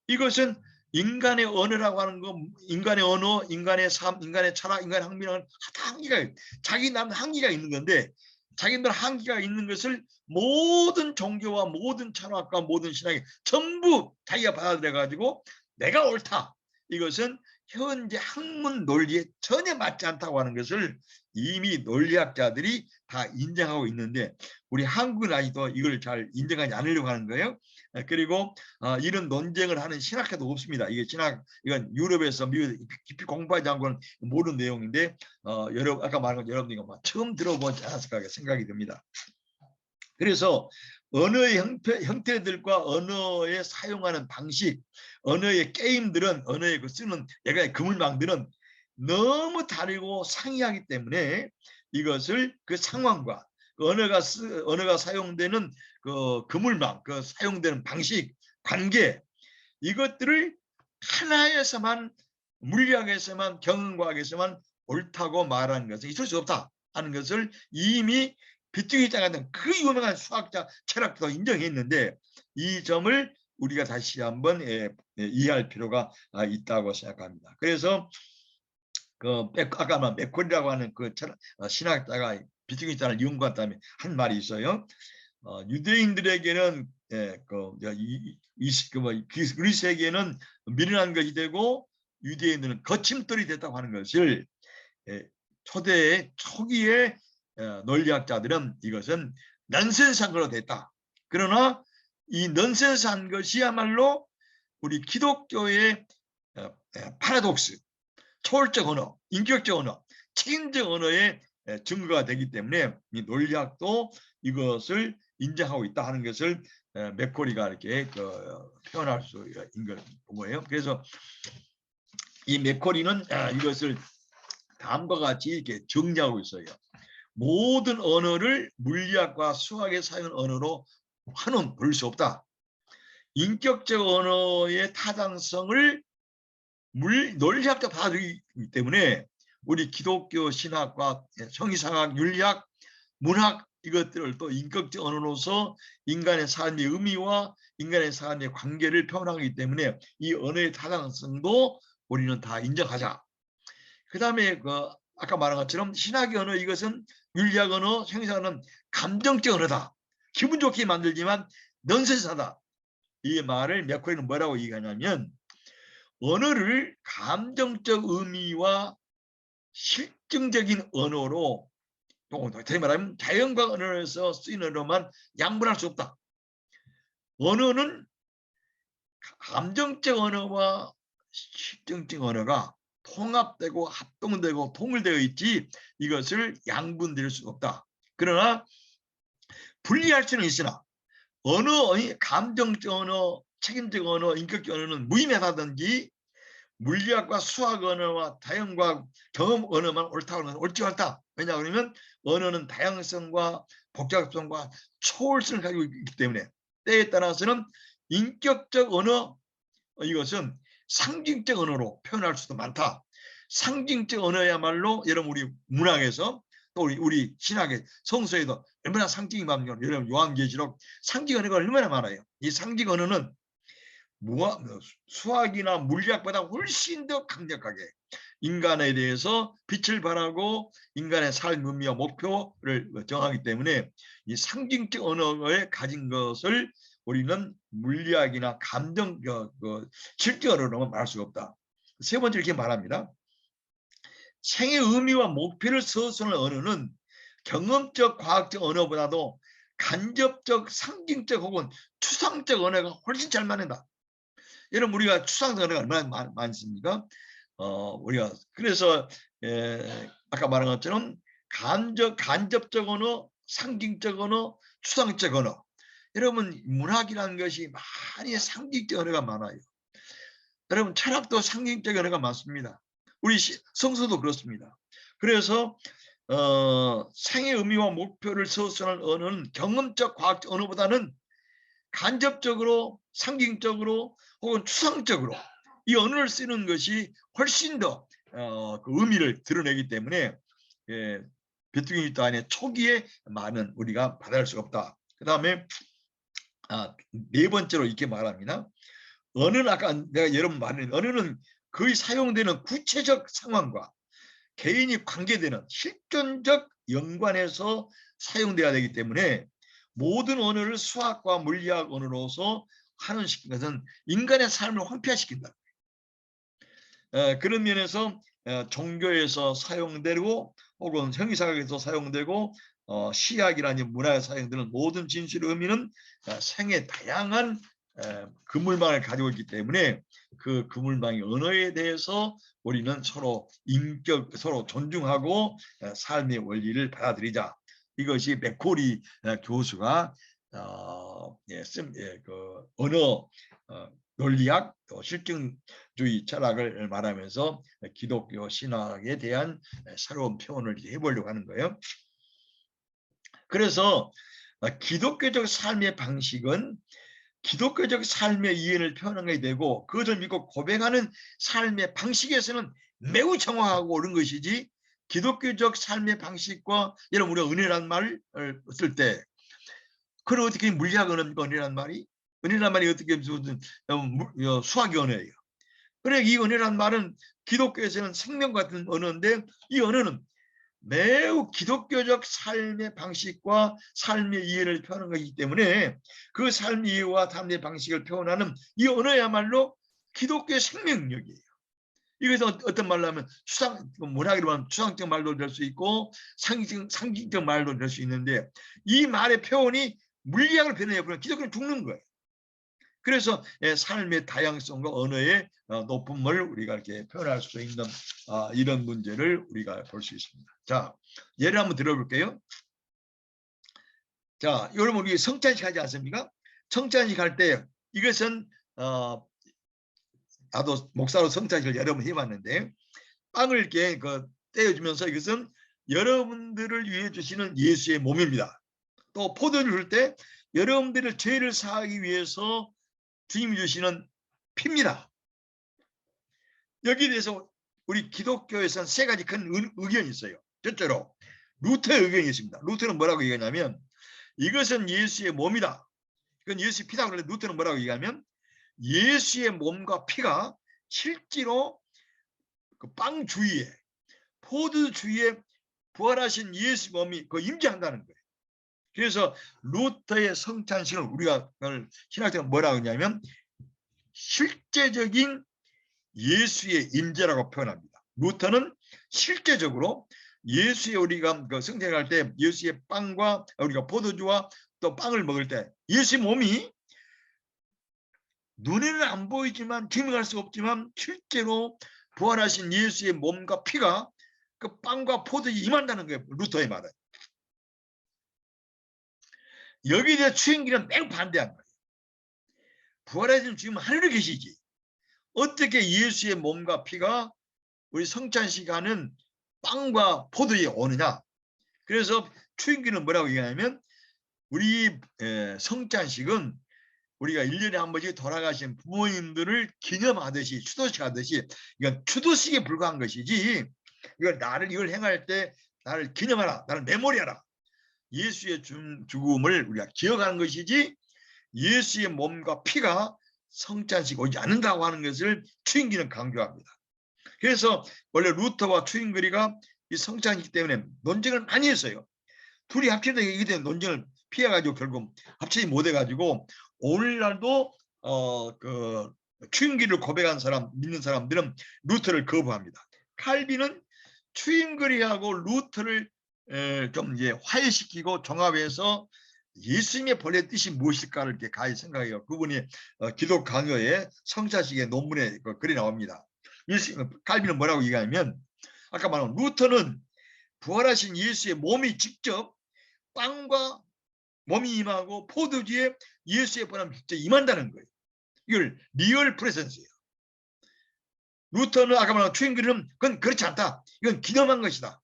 이것은 인간의 언어라고 하는 거, 인간의 언어, 인간의 삶, 인간의 철학, 인간의 학문은 다 한계가, 자기 나름 한계가 있는 건데, 자기들 한계가 있는 것을 모든 종교와 모든 철학과 모든 신학이 전부 자기가 받아들여 가지고 내가 옳다. 이것은 현재 학문 논리에 전혀 맞지 않다고 하는 것을 이미 논리학자들이 다 인정하고 있는데 우리 한국은 아직도 이걸 잘 인정하지 않으려고 하는 거예요. 그리고 이런 논쟁을 하는 신학회도 없습니다. 이게 이건 유럽에서 미국에 깊이 공부하지 않고는 모르는 내용인데 아까 말한 것 여러분들이 처음 들어보지 않았을까 생각이 듭니다. 그래서 언어의 형태들과 언어에 사용하는 방식, 언어의 게임들은, 언어의 쓰는 여러 그물망들은 너무 다르고 상이하기 때문에 이것을 그 상황과 언어가 사용되는 그 그물망, 그 사용되는 방식, 관계, 이것들을 하나에서만, 물리학에서만, 경영과학에서만 옳다고 말하는 것은 있을 수 없다 하는 것을 이미 비트겐슈타인 같은 그 유명한 수학자, 철학자도 인정했는데 이 점을 우리가 다시 한번 이해할 필요가 있다고 생각합니다. 그래서 아까 말한 맥콜이라고 하는 그 신학자가 비트겐슈타인을 연구한 다음에 한 말이 있어요. 유대인들에게는 그리스에게는 미련한 것이 되고 유대인들은 거침돌이 됐다고 하는 것을 초기에 논리학자들은 이것은 넌센스한 걸로 됐다. 그러나 이 넌센스한 것이야말로 우리 기독교의 파라독스, 초월적 언어, 인격적 언어, 책임적 언어의 증거가 되기 때문에 이 논리학도 이것을 인정하고 있다 하는 것을 맥코리가 이렇게 표현할 수 있는 걸 본 거예요. 그래서 이 맥코리는 이것을 다음과 같이 이렇게 정리하고 있어요. 모든 언어를 물리학과 수학에 사용하는 언어로 한은 볼 수 없다. 인격적 언어의 타당성을 논리학적 받아들이기 때문에 우리 기독교 신학과 형이상학, 윤리학, 문학 이것들을 또 인격적 언어로서 인간의 삶의 의미와 인간의 삶의 관계를 표현하기 때문에 이 언어의 타당성도 우리는 다 인정하자. 그 다음에 아까 말한 것처럼 신학의 언어 이것은 윤리학 언어, 형이상학은 감정적 언어다. 기분 좋게 만들지만 넌센스하다. 이 말을 맥코리는 뭐라고 얘기하냐면 언어를 감정적 의미와 실증적인 언어로 또 다시 말하면 자연과 언어에서 쓰이는 언어만 양분할 수 없다. 언어는 감정적 언어와 실증적 언어가 통합되고 합동되고 통일되어 있지 이것을 양분될 수 없다. 그러나 분리할 수는 있으나 언어의 감정적 언어, 책임적 언어, 인격적 언어는 무의미하다든지 물리학과 수학 언어와 다양과학 경험 언어만 옳다고 하면 옳지 않다. 왜냐 그러면 언어는 다양성과 복잡성과 초월성을 가지고 있기 때문에 때에 따라서는 인격적 언어 이것은 상징적 언어로 표현할 수도 많다. 상징적 언어야말로 여러분 우리 문학에서 또 우리 신학의 성서에도 얼마나 상징이 많은가. 여러분 요한계시록 상징 언어가 얼마나 많아요. 이 상징 언어는 수학이나 물리학보다 훨씬 더 강력하게 인간에 대해서 빛을 발하고 인간의 삶 의미와 목표를 정하기 때문에 이 상징적 언어에 가진 것을 우리는 물리학이나 감정, 실제 언어로만 말할 수가 없다. 세 번째 이렇게 말합니다. 생의 의미와 목표를 서술하는 언어는 경험적 과학적 언어보다도 간접적 상징적 혹은 추상적 언어가 훨씬 잘 맞는다. 여러분 우리가 추상적 언어가 얼마나 많습니까? 우리가 그래서 아까 말한 것처럼 간접적 언어, 상징적 언어, 추상적 언어. 여러분 문학이라는 것이 많이 상징적 언어가 많아요. 여러분 철학도 상징적 언어가 많습니다. 우리 성서도 그렇습니다. 그래서 생의 의미와 목표를 서술하는 언어는 경험적 과학적 언어보다는 간접적으로 상징적으로 혹은 추상적으로 이 언어를 쓰는 것이 훨씬 더 그 의미를 드러내기 때문에 베트기 유도 안에 초기에 많은 우리가 받아낼 수가 없다. 그 다음에 네 번째로 이렇게 말합니다. 언어는 아까 내가 여러분 말한 언어는 거의 사용되는 구체적 상황과 개인이 관계되는 실존적 연관에서 사용돼야 되기 때문에 모든 언어를 수학과 물리학 언어로서 환원시킨 것은 인간의 삶을 황폐화시킨다. 그런 면에서 종교에서 사용되고 혹은 형이사학에서 사용되고 시학이라는 문화에 사용되는 모든 진실의 의미는 생의 다양한 그물망을 가지고 있기 때문에 그 그물망의 언어에 대해서 우리는 서로 서로 존중하고 삶의 원리를 받아들이자. 이것이 맥코리 교수가 그 언어 논리학 또 실증주의 철학을 말하면서 기독교 신학에 대한 새로운 표현을 해보려고 하는 거예요. 그래서 기독교적 삶의 방식은 기독교적 삶의 이해를 표현하게 되고 그것을 믿고 고백하는 삶의 방식에서는 매우 정확하고 옳은 것이지 기독교적 삶의 방식과 여러분 우리가 은혜란 말을 쓸 때 그걸 어떻게 물리학 언어입니까? 은혜란 말이? 은혜란 말이 어떻게 무슨 수학의 언어예요. 그래 이 은혜란 말은 기독교에서는 생명 같은 언어인데 이 언어는 매우 기독교적 삶의 방식과 삶의 이해를 표현하는 것이기 때문에 그 삶의 이해와 삶의 방식을 표현하는 이 언어야말로 기독교의 생명력이에요. 이것은 어떤 말로 하면 문학으로 하면 추상적 말도 될 수 있고 상징적 말도 될 수 있는데 이 말의 표현이 물리학을 표현해버리면 기독교는 죽는 거예요. 그래서 삶의 다양성과 언어의 높음을 우리가 이렇게 표현할 수 있는 이런 문제를 우리가 볼 수 있습니다. 자, 예를 한번 들어볼게요. 자, 여러분 우리 성찬식 하지 않습니까? 성찬식 할 때 이것은 나도 목사로 성찬식을 여러 번 해봤는데 빵을 이렇게 떼어주면서 이것은 여러분들을 위해 주시는 예수의 몸입니다. 또 포도를 줄 때 여러분들의 죄를 사하기 위해서 주님이 주시는 피입니다. 여기에 대해서 우리 기독교에서는 세 가지 큰 의견이 있어요. 첫째로 루터의 의견이 있습니다. 루터는 뭐라고 얘기하냐면 이것은 예수의 몸이다. 이건 예수의 피다. 그런데 루터는 뭐라고 얘기하면 예수의 몸과 피가 실제로 그 빵 주위에 포도 주위에 부활하신 예수 몸이 임재한다는 거예요. 그래서 루터의 성찬식을 우리가 신학적으로 뭐라고 하냐면 실제적인 예수의 임재라고 표현합니다. 루터는 실제적으로 예수의 우리가 성찬할 때 예수의 빵과 우리가 포도주와 또 빵을 먹을 때 예수의 몸이 눈에는 안 보이지만 증명할 수 없지만 실제로 부활하신 예수의 몸과 피가 그 빵과 포도에 임한다는 거예요. 루터의 말은. 여기에 대해 추인기는 매우 반대한 거예요. 부활하신 주님은 하늘에 계시지. 어떻게 예수의 몸과 피가 우리 성찬식하는 빵과 포도에 오느냐. 그래서 추인기는 뭐라고 얘기하냐면 우리 성찬식은 우리가 1년에 한 번씩 돌아가신 부모님들을 기념하듯이 추도식 하듯이 이건 추도식에 불과한 것이지 이걸 행할 때 나를 기념하라. 나를 메모리하라. 예수의 죽음을 우리가 기억하는 것이지 예수의 몸과 피가 성찬식 오지 않는다고 하는 것을 추인기는 강조합니다. 그래서 원래 루터와 추인거리가 이 성찬식 때문에 논쟁을 많이 했어요. 둘이 합치다 이게 때문에 논쟁을 피해가지고 결국 합치지 못해가지고 오늘날도 추인거리를 고백한 사람, 믿는 사람들은 루터를 거부합니다. 칼빈은 추인거리하고 루터를 좀 이제 화해시키고 종합해서 예수님의 본래 뜻이 무엇일까를 이렇게 가히 생각해요. 그분이 기독 강요의 성찬식의 논문에 글이 나옵니다. 칼빈은 뭐라고 얘기하냐면 아까 말한 루터는 부활하신 예수의 몸이 직접 빵과 몸이 임하고 포도주에 예수의 본함이 직접 임한다는 거예요. 이걸 리얼 프레젠스예요. 루터는 아까 말한 추인거리는 그건 그렇지 않다. 이건 기념한 것이다.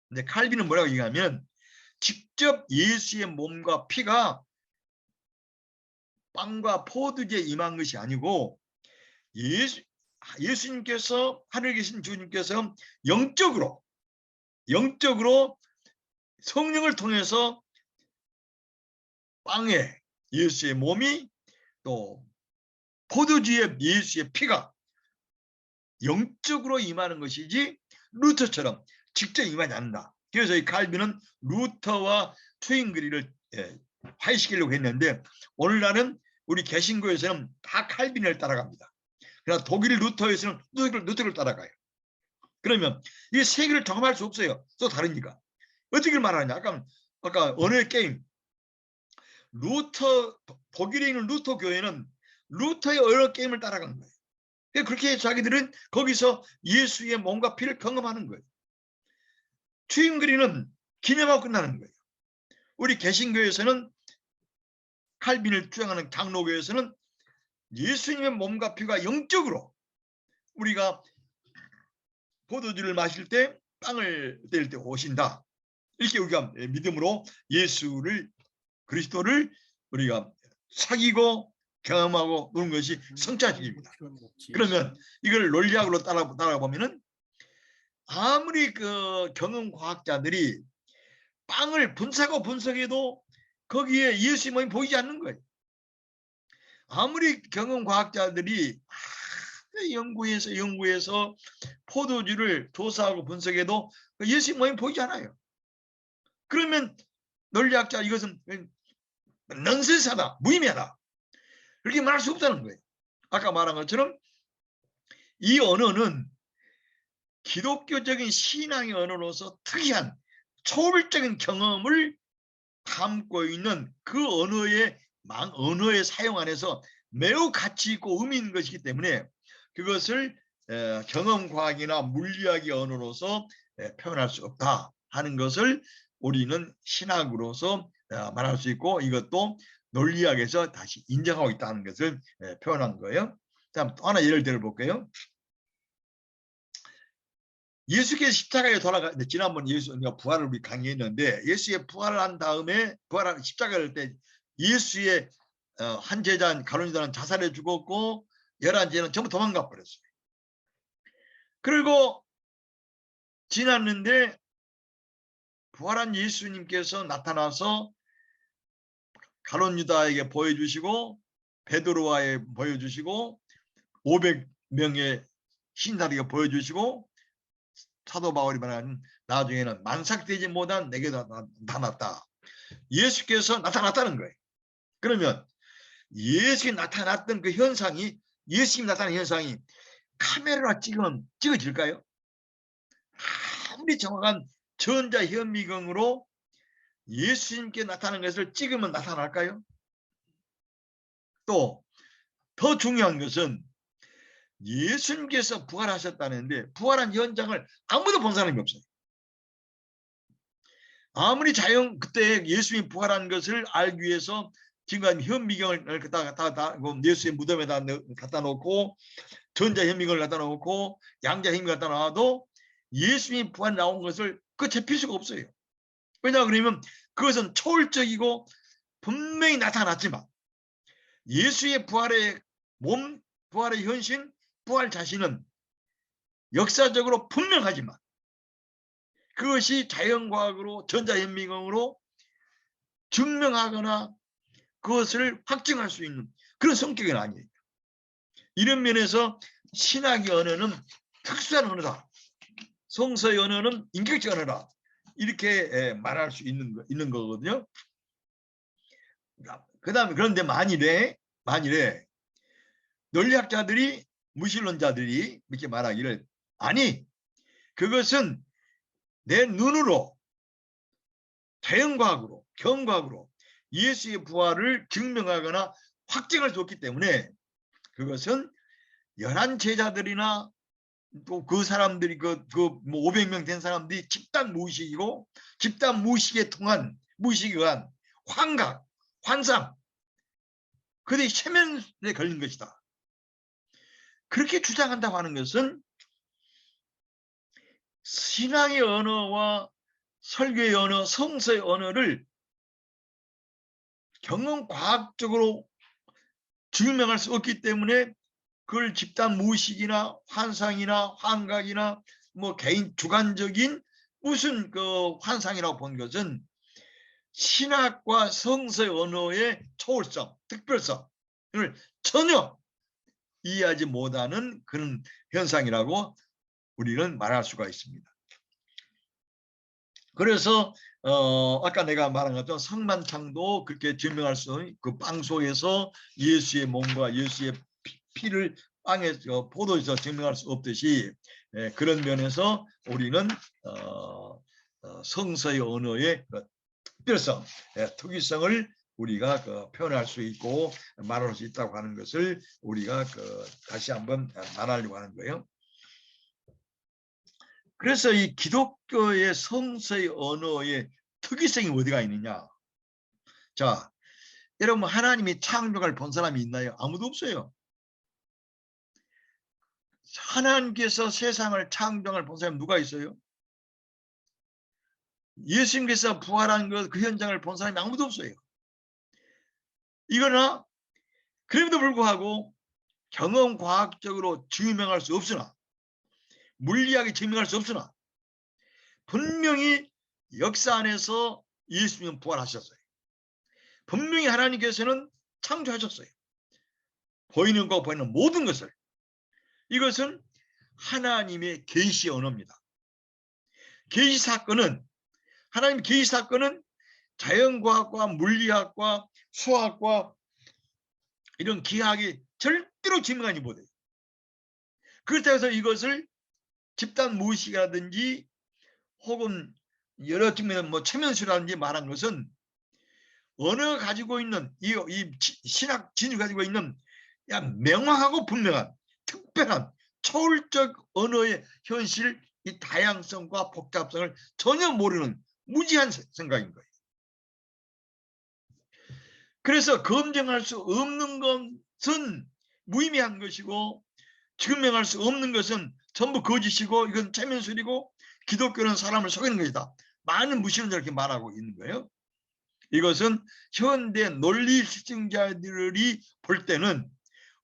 근데 칼빈은 뭐라고 얘기하면 직접 예수의 몸과 피가 빵과 포도주에 임한 것이 아니고 예수님께서 하늘에 계신 주님께서 영적으로 성령을 통해서 빵에 예수의 몸이 또 포도주에 예수의 피가 영적으로 임하는 것이지 루터처럼 직접 임하지 않는다. 그래서 이 칼빈은 루터와 추인거리를 화해시키려고 했는데 오늘날은 우리 개신교에서는 다 칼빈을 따라갑니다. 그러나 독일 루터에서는 루터를 따라가요. 그러면 이 세 개를 종합할 수 없어요. 또 다르니까. 어떻게 말하냐? 아까 언어의 게임. 독일에 있는 루터 교회는 루터의 언어 게임을 따라간 거예요. 그렇게 자기들은 거기서 예수의 몸과 피를 경험하는 거예요. 추인거리는 기념하고 끝나는 거예요. 우리 개신교에서는 칼빈을 주장하는 장로교에서는 예수님의 몸과 피가 영적으로 우리가 포도주를 마실 때 빵을 뗄 때 오신다. 이렇게 우리가 믿음으로 그리스도를 우리가 사귀고 경험하고 노는 것이 성찬식입니다. 그러면 이걸 논리학으로 따라가 보면은 아무리 경험과학자들이 빵을 분석해도 거기에 예수의 몸이 보이지 않는 거예요. 아무리 경험과학자들이 연구해서 포도주를 조사하고 분석해도 예수의 몸이 보이지 않아요. 그러면 논리학자 이것은 넌센스하다, 무의미하다 그렇게 말할 수 없다는 거예요. 아까 말한 것처럼 이 언어는 기독교적인 신앙의 언어로서 특이한 초월적인 경험을 담고 있는 그 언어의 언어의 사용 안에서 매우 가치 있고 의미 있는 것이기 때문에 그것을 경험과학이나 물리학의 언어로서 표현할 수 없다 하는 것을 우리는 신학으로서 말할 수 있고, 이것도 논리학에서 다시 인정하고 있다는 것을 표현한 거예요. 다음 또 하나 예를 들어볼게요. 예수께서 십자가에 지난번 예수가 부활을 우리 강의했는데, 예수의 부활을 한 다음에 십자가를 할 때 예수의 한 제자 가룟유다는 자살해 죽었고 11제자는 전부 도망가 버렸어요. 그리고 지났는데 부활한 예수님께서 나타나서 가룟유다에게 보여주시고 베드로와에 보여주시고 500명의 신사에게 보여주시고 사도 바울이 말하는 나중에는 만삭되지 못한 내게 나타났다. 예수께서 나타났다는 거예요. 그러면 예수님이 나타났던 그 현상이, 예수님이 나타난 현상이 카메라로 찍으면 찍어질까요? 아무리 정확한 전자현미경으로 예수님께 나타난 것을 찍으면 나타날까요? 또 더 중요한 것은 예수님께서 부활하셨다는데 부활한 현장을 아무도 본 사람이 없어요. 아무리 그때 예수님이 부활한 것을 알기 위해서 지금 현미경을 예수의 무덤에다 갖다 놓고 전자현미경을 갖다 놓고 양자현미경을 갖다 놔도 예수님이 부활 나온 것을 잡힐 수가 없어요. 왜냐 그러면 그것은 초월적이고 분명히 나타났지만 예수의 부활의 부활의 현신, 부활 자신은 역사적으로 분명하지만 그것이 자연과학으로 전자현미경으로 증명하거나 그것을 확증할 수 있는 그런 성격은 아니에요. 이런 면에서 신학의 언어는 특수한 언어다. 성서의 언어는 인격적 언어다. 이렇게 말할 수 있는 거거든요. 그다음에 그런데 만일에 논리학자들이, 무신론자들이 이렇게 말하기를, 아니 그것은 내 눈으로 자연과학으로 경과학으로 예수의 부활을 증명하거나 확증할 수 없기 때문에 그것은 11제자들이나 또 그 사람들이 뭐 500명 된 사람들이 집단 무의식이고 집단 무의식에 의한 환각, 환상, 그들의 최면에 걸린 것이다. 그렇게 주장한다고 하는 것은 신앙의 언어와 설교의 언어, 성서의 언어를 경험과학적으로 증명할 수 없기 때문에 그걸 집단 무의식이나 환상이나 환각이나 뭐 개인 주관적인 무슨 그 환상이라고 본 것은 신학과 성서의 언어의 초월성, 특별성을 전혀 이해하지 못하는 그런 현상이라고 우리는 말할 수가 있습니다. 그래서 아까 내가 말한 것처럼 성만창도 그렇게 증명할 수 있는 그 빵 속에서 예수의 몸과 예수의 피를 빵에서 포도에서 증명할 수 없듯이 그런 면에서 우리는 성서의 언어의 특별성, 특이성을 우리가 표현할 수 있고 말할 수 있다고 하는 것을 우리가 다시 한번 말하려고 하는 거예요. 그래서 이 기독교의 성서의 언어의 특이성이 어디가 있느냐? 자, 여러분 하나님이 창조를 본 사람이 있나요? 아무도 없어요. 하나님께서 세상을 창조를 본 사람이 누가 있어요? 예수님께서 부활한 그 현장을 본 사람이 아무도 없어요. 이거나 그럼에도 불구하고 경험과학적으로 증명할 수 없으나 물리학이 증명할 수 없으나 분명히 역사 안에서 예수님은 부활하셨어요. 분명히 하나님께서는 창조하셨어요. 보이는 거 보이는 모든 것을. 이것은 하나님의 계시 언어입니다. 계시 사건은 하나님 계시 사건은 자연과학과 물리학과 수학과 이런 기하학이 절대로 증명하지 못해요. 그렇다고 해서 이것을 집단 무의식이라든지 혹은 여러 측면에서 뭐 최면수라든지 말한 것은 언어가 가지고 있는 이 신학 진이 가지고 있는 명확하고 분명한 특별한 초월적 언어의 현실, 이 다양성과 복잡성을 전혀 모르는 무지한 생각인 거예요. 그래서 검증할 수 없는 것은 무의미한 것이고 증명할 수 없는 것은 전부 거짓이고 이건 최면술이고 기독교는 사람을 속이는 것이다. 많은 무신론자 이렇게 말하고 있는 거예요. 이것은 현대 논리 실증자들이 볼 때는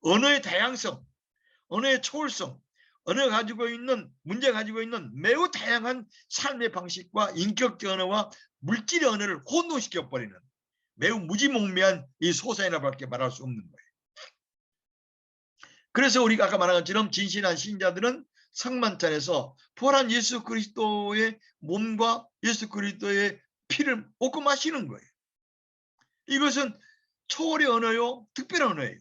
언어의 다양성, 언어의 초월성, 언어가 가지고 있는 문제가 가지고 있는 매우 다양한 삶의 방식과 인격적 언어와 물질의 언어를 혼동시켜 버리는 매우 무지몽매한 이 소사이나밖에 말할 수 없는 거예요. 그래서 우리가 아까 말한 것처럼 진실한 신자들은 성만찬에서 부활한 예수 그리스도의 몸과 예수 그리스도의 피를 먹고 마시는 거예요. 이것은 초월의 언어요, 특별한 언어예요.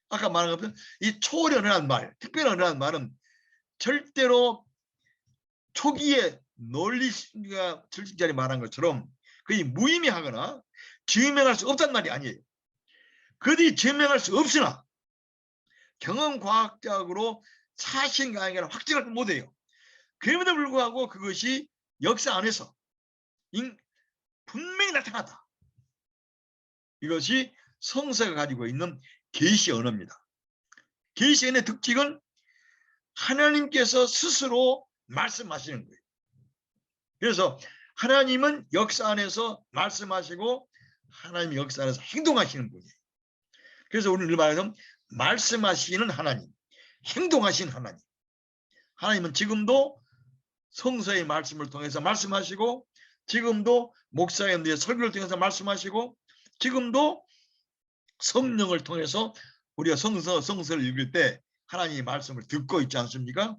아까 말한 것처럼 이 초월의 언어란 말, 특별한 언어란 말은 절대로 초기에 논리가 철칙자리 말한 것처럼 거의 무의미하거나 증명할 수 없단 말이 아니에요. 그들이 증명할 수 없으나 경험과학적으로 사실인가 아닌가를 확증할 못해요. 그럼에도 불구하고 그것이 역사 안에서 분명히 나타났다. 이것이 성서가 가지고 있는 계시 언어입니다. 계시 언어의 특징은 하나님께서 스스로 말씀하시는 거예요. 그래서 하나님은 역사 안에서 말씀하시고 하나님 역사 안에서 행동하시는 분이에요. 그래서 우리는 말하자면 말씀하시는 하나님, 행동하신 하나님. 하나님은 지금도 성서의 말씀을 통해서 말씀하시고 지금도 목사님들의 설교를 통해서 말씀하시고 지금도 성령을 통해서 우리가 성서를 읽을 때 하나님의 말씀을 듣고 있지 않습니까?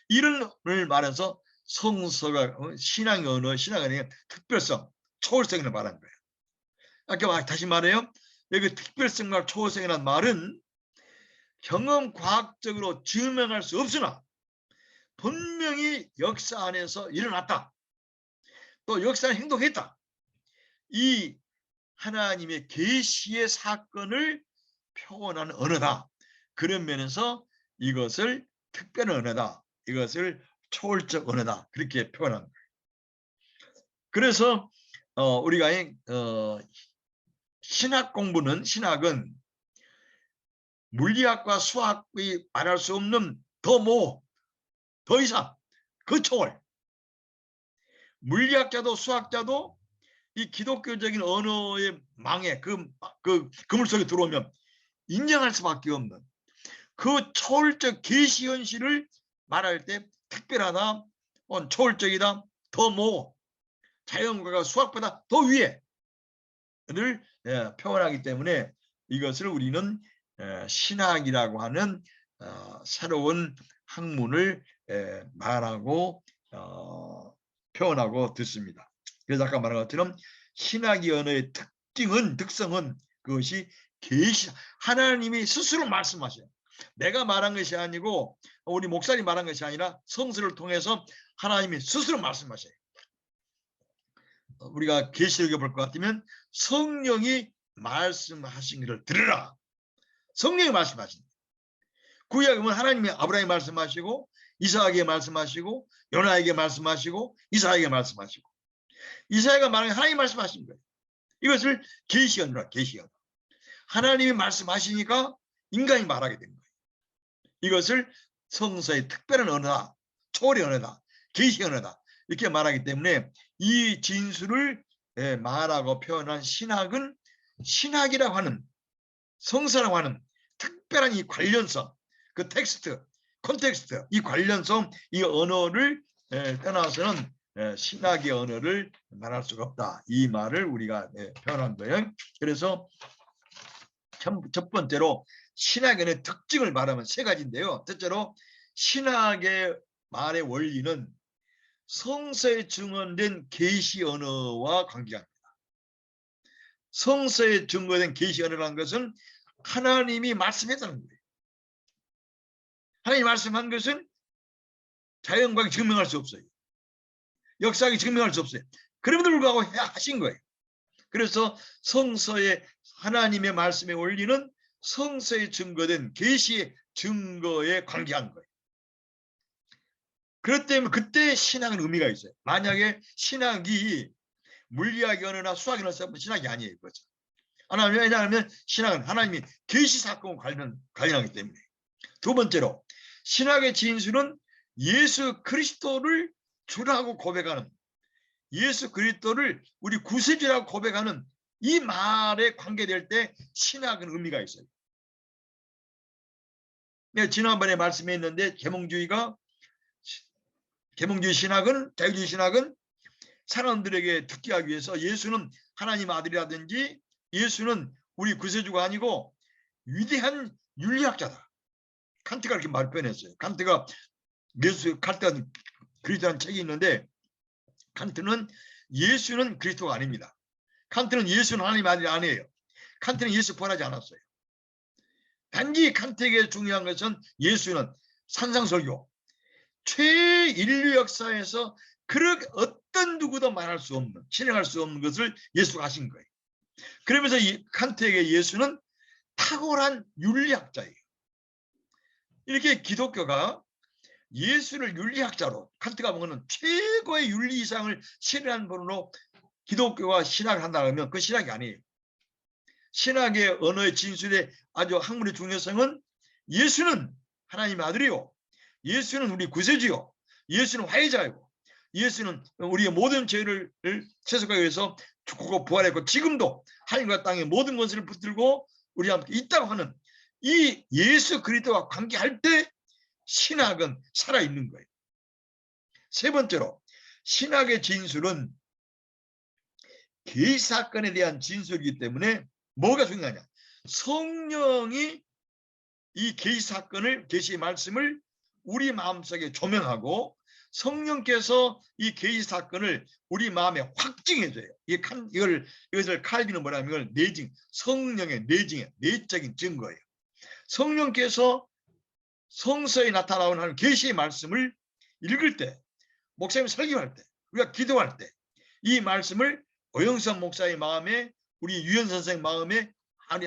이런 을 말해서 성서가 신앙의 언어, 신앙의 특별성, 초월성을 말하는 거예요. 아까 다시 말해요. 여기 특별성과 초월성이라는 말은 경험 과학적으로 증명할 수 없으나 분명히 역사 안에서 일어났다. 또 역사는 행동했다. 이 하나님의 계시의 사건을 표현하는 언어다. 그런 면에서 이것을 특별한 언어다. 이것을 초월적 언어다. 그렇게 표현한 거예요. 그래서 우리가 신학 공부는 신학은 물리학과 수학이 말할 수 없는 더 이상 그 초월. 물리학자도 수학자도 이 기독교적인 언어의 망에 그 그물 속에 들어오면 인정할 수밖에 없는 그 초월적 계시 현실을 말할 때 특별하다, 초월적이다, 자연과가 수학보다 더 위에를 표현하기 때문에 이것을 우리는 신학이라고 하는 새로운 학문을 말하고 표현하고 듣습니다. 그래서 아까 말한 것처럼 신학의 언어의 특성은 그것이 계시, 하나님이 스스로 말씀하셔요. 내가 말한 것이 아니고 우리 목사님 말한 것이 아니라 성서를 통해서 하나님이 스스로 말씀하셔요. 우리가 계시록에 볼 것 같으면 성령이 말씀하신 것을 들으라. 성령이 말씀하신. 구약에 보면 하나님이 아브라함에게 말씀하시고 이삭에게 말씀하시고 요나에게 말씀하시고 이사야에게 말씀하시고 이사야가 말하는 하나님이 말씀하신 거예요. 이것을 계시언어라. 계시언어. 하나님이 말씀하시니까 인간이 말하게 된 거예요. 이것을 성서의 특별한 언어다. 초월의 언어다. 계시 언어다. 이렇게 말하기 때문에 이 진술을 말하고 표현한 신학은 신학이라고 하는 성서라고 하는 특별한 이 관련성, 그 텍스트, 콘텍스트, 이 관련성, 이 언어를 떠나서는 신학의 언어를 말할 수가 없다. 이 말을 우리가 표현한 거예요. 그래서 첫 번째로 신학의 특징을 말하면 세 가지인데요. 첫째로 신학의 말의 원리는 성서에 증언된 계시 언어와 관계합니다. 성서에 증거된 계시 언어라는 것은 하나님이 말씀했다는 거예요. 하나님이 말씀한 것은 자연과학이 증명할 수 없어요. 역사학이 증명할 수 없어요. 그럼에도 불구하고 하신 거예요. 그래서 성서에 하나님의 말씀에 올리는 성서에 증거된 계시의 증거에 관계한 거예요. 그렇기 때문에 그때 신학은 의미가 있어요. 만약에 신학이 물리학이 언어나 수학이 언어나 신학이 아니에요. 그렇죠? 왜냐하면 신학은 하나님이 계시 사건과 관련하기 때문에. 두 번째로 신학의 진술은 예수 그리스도를 주라고 고백하는, 예수 그리스도를 우리 구세주라고 고백하는 이 말에 관계될 때 신학은 의미가 있어요. 내가 지난번에 말씀했는데 계몽주의 신학은, 자유주의 신학은 사람들에게 듣게 하기 위해서 예수는 하나님 아들이라든지 예수는 우리 구세주가 아니고 위대한 윤리학자다. 칸트가 이렇게 말 표현했어요. 칸트가 그리스도라는 책이 있는데, 칸트는 예수는 그리스도가 아닙니다. 칸트는 예수는 하나님 아들이 아니에요. 칸트는 예수 부활하지 않았어요. 단지 칸트에게 중요한 것은 예수는 산상설교, 최인류 역사에서 어떤 누구도 말할 수 없는, 실행할 수 없는 것을 예수가 하신 거예요. 그러면서 칸트에게 예수는 탁월한 윤리학자예요. 이렇게 기독교가 예수를 윤리학자로, 칸트가 보는 최고의 윤리 이상을 실현한 분으로 기독교가 신학을 한다면 그 신학이 아니에요. 신학의 언어의 진술의 아주 학문의 중요성은 예수는 하나님의 아들이요, 예수는 우리 구세주요, 예수는 화해자이고, 예수는 우리의 모든 죄를 세속하기 위해서 죽고 부활했고 지금도 하늘과 땅의 모든 것을 붙들고 우리와 함께 있다고 하는 이 예수 그리스도와 관계할 때 신학은 살아있는 거예요. 세 번째로 신학의 진술은 계시 사건에 대한 진술이기 때문에 뭐가 중요하냐? 성령이 이 계시 사건을, 계시의 말씀을 우리 마음속에 조명하고 성령께서 이 계시 사건을 우리 마음에 확증해줘요. 이것을 칼빈은 뭐라면 이걸 내증, 성령의 내증의 내적인 증거예요. 성령께서 성서에 나타나는 계시의 말씀을 읽을 때, 목사님 설교할 때, 우리가 기도할 때 이 말씀을 오영선 목사의 마음에, 우리 유현 선생 마음에, 아니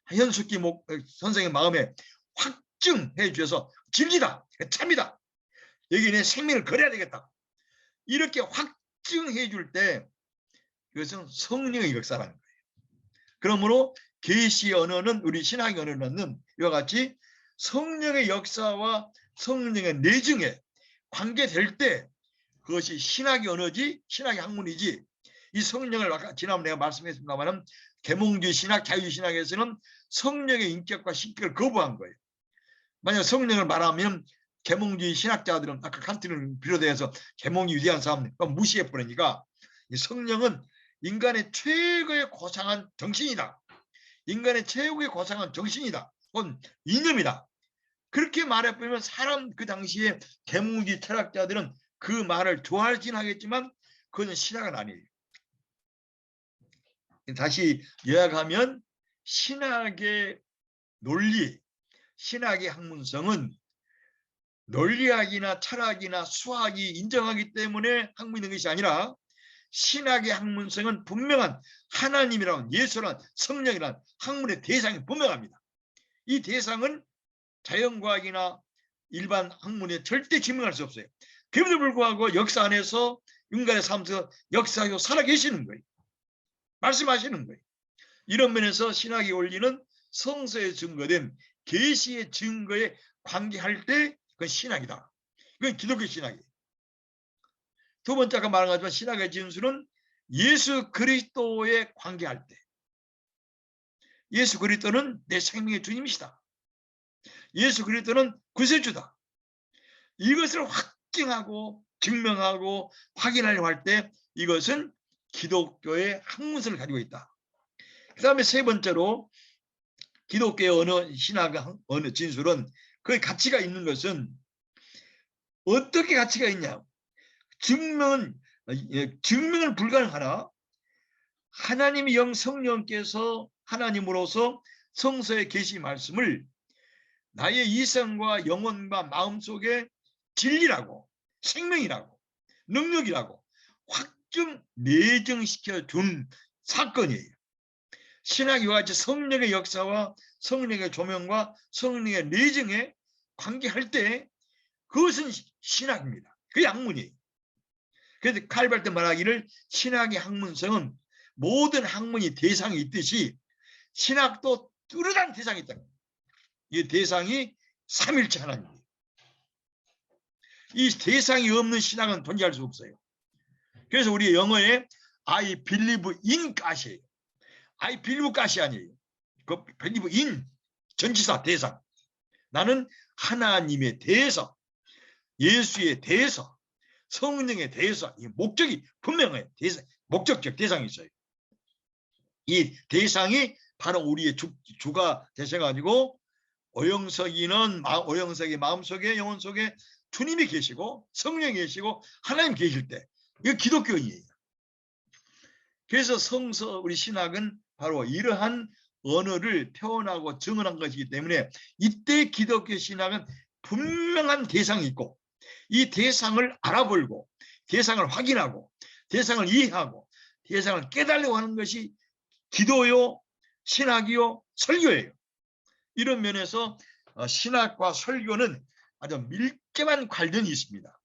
현숙기 선생의 마음에 확증해 주셔서 진리다, 참이다, 여기 내 생명을 걸어야 되겠다, 이렇게 확증해 줄 때 그것은 성령의 역사라는 거예요. 그러므로 계시 언어는, 우리 신학의 언어는 이와 같이 성령의 역사와 성령의 내증에 관계될 때 그것이 신학의 언어지, 신학의 학문이지, 이 성령을 아까 지난번에 내가 말씀했습니다만 계몽주의 신학, 자유주의 신학에서는 성령의 인격과 신격을 거부한 거예요. 만약 성령을 말하면 계몽주의 신학자들은 아까 칸트를 비롯해서 계몽이 위대한 사람 무시해 버리니까, 이 성령은 인간의 최고의 고상한 정신이다, 인간의 최고의 고상한 정신이다, 혹은 이념이다, 그렇게 말해보면 사람, 그 당시에 계몽주의 철학자들은 그 말을 좋아하긴 하겠지만 그것은 신학은 아니에요. 다시 요약하면 신학의 논리, 신학의 학문성은 논리학이나 철학이나 수학이 인정하기 때문에 학문이 있는 것이 아니라 신학의 학문성은 분명한 하나님이란, 예수란, 성령이란 학문의 대상이 분명합니다. 이 대상은 자연과학이나 일반 학문에 절대 증명할 수 없어요. 그럼에도 불구하고 역사 안에서 인간의 삶에서 역사하고 살아계시는 거예요. 말씀하시는 거예요. 이런 면에서 신학이 올리는 성서에 증거된 계시의 증거에 관계할 때 그건 신학이다. 이건 기독교 신학이에요. 두 번째 아까 말한 것처럼 신학의 진술은 예수 그리스도에 관계할 때, 예수 그리스도는 내 생명의 주님이시다, 예수 그리스도는 구세주다, 이것을 확증하고 증명하고 확인하려고 할 때 이것은 기독교의 학문성을 가지고 있다. 그 다음에 세 번째로 기독교의 언어, 신학의 언어 진술은 그 가치가 있는 것은 어떻게 가치가 있냐? 증명은 불가능하나 하나님의 영 성령께서 하나님으로서 성서의 계시 말씀을 나의 이성과 영혼과 마음속에 진리라고, 생명이라고, 능력이라고 확증 내정시켜 준 사건이에요. 신학이 이와 같이 성령의 역사와 성령의 조명과 성령의 내정에 관계할 때 그것은 신학입니다. 그게 학문이에요. 그래서 칼발 때 말하기를 신학의 학문성은 모든 학문이 대상이 있듯이 신학도 뚜렷한 대상이 있다. 이 대상이 삼일체 하나님이에요. 이 대상이 없는 신학은 존재할 수 없어요. 그래서 우리 영어에 I believe in God이에요. I believe God이 아니에요. 그 believe in 전치사 대상. 나는 하나님에 대해서, 예수에 대해서, 성령에 대해서 이 목적이 분명해요. 목적적 대상이 있어요. 이 대상이 바로 우리의 주가 되셔가지고 오영석의 마음속에 영혼 속에 주님이 계시고 성령이 계시고 하나님 계실 때 이거 기독교인이에요. 그래서 성서 우리 신학은 바로 이러한 언어를 표현하고 증언한 것이기 때문에 이때 기독교 신학은 분명한 대상이 있고 이 대상을 알아보고 대상을 확인하고 대상을 이해하고 대상을 깨달으려고 하는 것이 기도요, 신학이요, 설교예요. 이런 면에서 신학과 설교는 아주 밀접한 관련이 있습니다.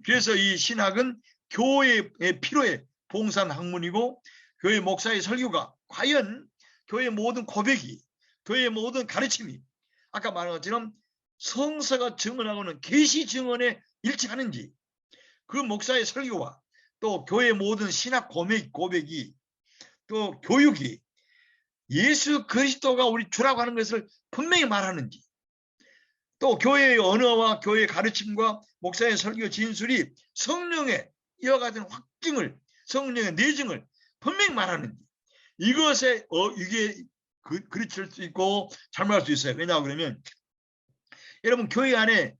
그래서 이 신학은 교회의 필요에 봉사한 학문이고 교회 목사의 설교가 과연 교회의 모든 고백이 교회의 모든 가르침이 아까 말한 것처럼 성서가 증언하고는 계시 증언에 일치하는지 그 목사의 설교와 또 교회의 모든 신학 고백이 또 교육이 예수 그리스도가 우리 주라고 하는 것을 분명히 말하는지 또 교회의 언어와 교회의 가르침과 목사의 설교 진술이 성령의 이와 같은 확증을 성령의 내증을 분명히 말하는지 이것에 이게 그르칠 수 있고 잘못할 수 있어요. 왜냐 그러면 여러분 교회 안에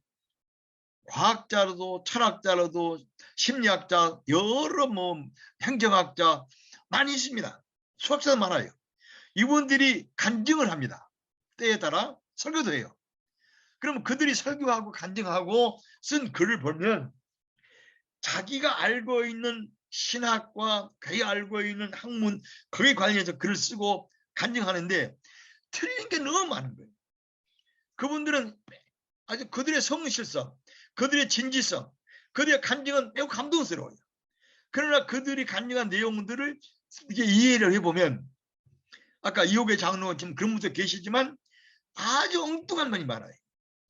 과학자로도 철학자로도 심리학자 여러 행정학자 많이 있습니다. 수학자도 많아요. 이분들이 간증을 합니다. 때에 따라 설교도 해요. 그러면 그들이 설교하고 간증하고 쓴 글을 보면 자기가 알고 있는 신학과 그게 알고 있는 학문 거기에 관련해서 글을 쓰고 간증하는데 틀린 게 너무 많은 거예요. 그분들은 아주 그들의 성실성, 그들의 진지성, 그들의 간증은 매우 감동스러워요. 그러나 그들이 간증한 내용들을 이제 이해를 해보면 아까 이옥의 장로가 지금 그런 분도 계시지만 아주 엉뚱한 말이 많아요.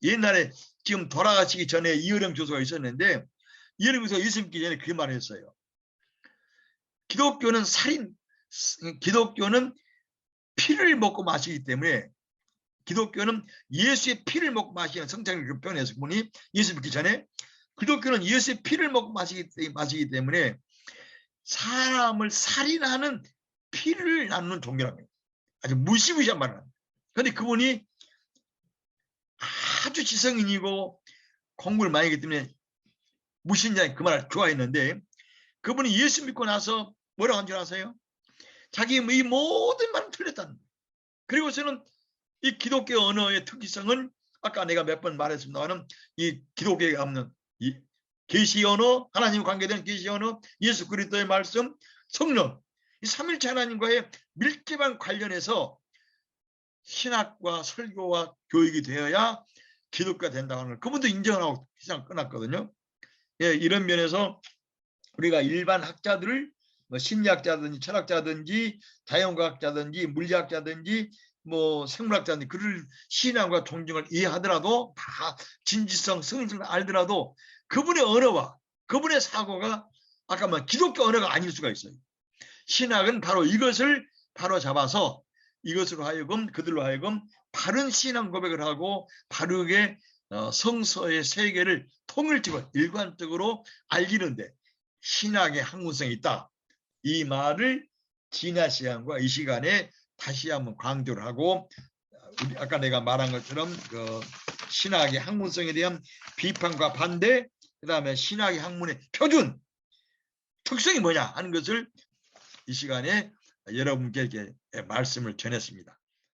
옛날에 지금 돌아가시기 전에 이어령 교수가 있었는데 이어령 교수가 예수 믿기 전에 그 말을 했어요. 기독교는 피를 먹고 마시기 때문에 기독교는 예수의 피를 먹고 마시는 성장을 그 표현해서 보니 예수 믿기 전에 기독교는 예수의 피를 먹고 마시기 때문에 사람을 살인하는 피를 나누는 종교라고 해요. 아주 무시무시한 말을 합니다. 그런데 그분이 아주 지성인이고 공부를 많이 했기 때문에 무신자인 그 말을 좋아했는데 그분이 예수 믿고 나서 뭐라고 한 줄 아세요? 자기 이 모든 말은 틀렸다는 거예요. 그리고서는 이 기독교 언어의 특이성은 아까 내가 몇 번 말했습니다만 이 기독교에 없는 이 계시 언어, 하나님 관계된 계시 언어, 예수 그리스도의 말씀, 성령 이 삼일체 하나님과의 밀접한 관련해서 신학과 설교와 교육이 되어야 기독교가 된다는 걸 그분도 인정하고 시장 끝났거든요. 예, 이런 면에서 우리가 일반 학자들을 심리학자든지 철학자든지 자연과학자든지 물리학자든지 생물학자든지 그를 신앙과 존중을 이해하더라도 다 진지성, 성실을 알더라도 그분의 언어와 그분의 사고가 아까 말한 기독교 언어가 아닐 수가 있어요. 신학은 바로 이것을 바로 잡아서 이것으로 하여금 그들로 하여금 바른 신앙 고백을 하고 바르게 성서의 세계를 통일적으로 일관적으로 알리는데 신학의 학문성이 있다. 이 말을 지난 시간과 이 시간에 다시 한번 강조를 하고 아까 내가 말한 것처럼 그 신학의 학문성에 대한 비판과 반대 그 다음에 신학의 학문의 표준 특성이 뭐냐 하는 것을 이 시간에 여러분께 말씀을 전했습니다.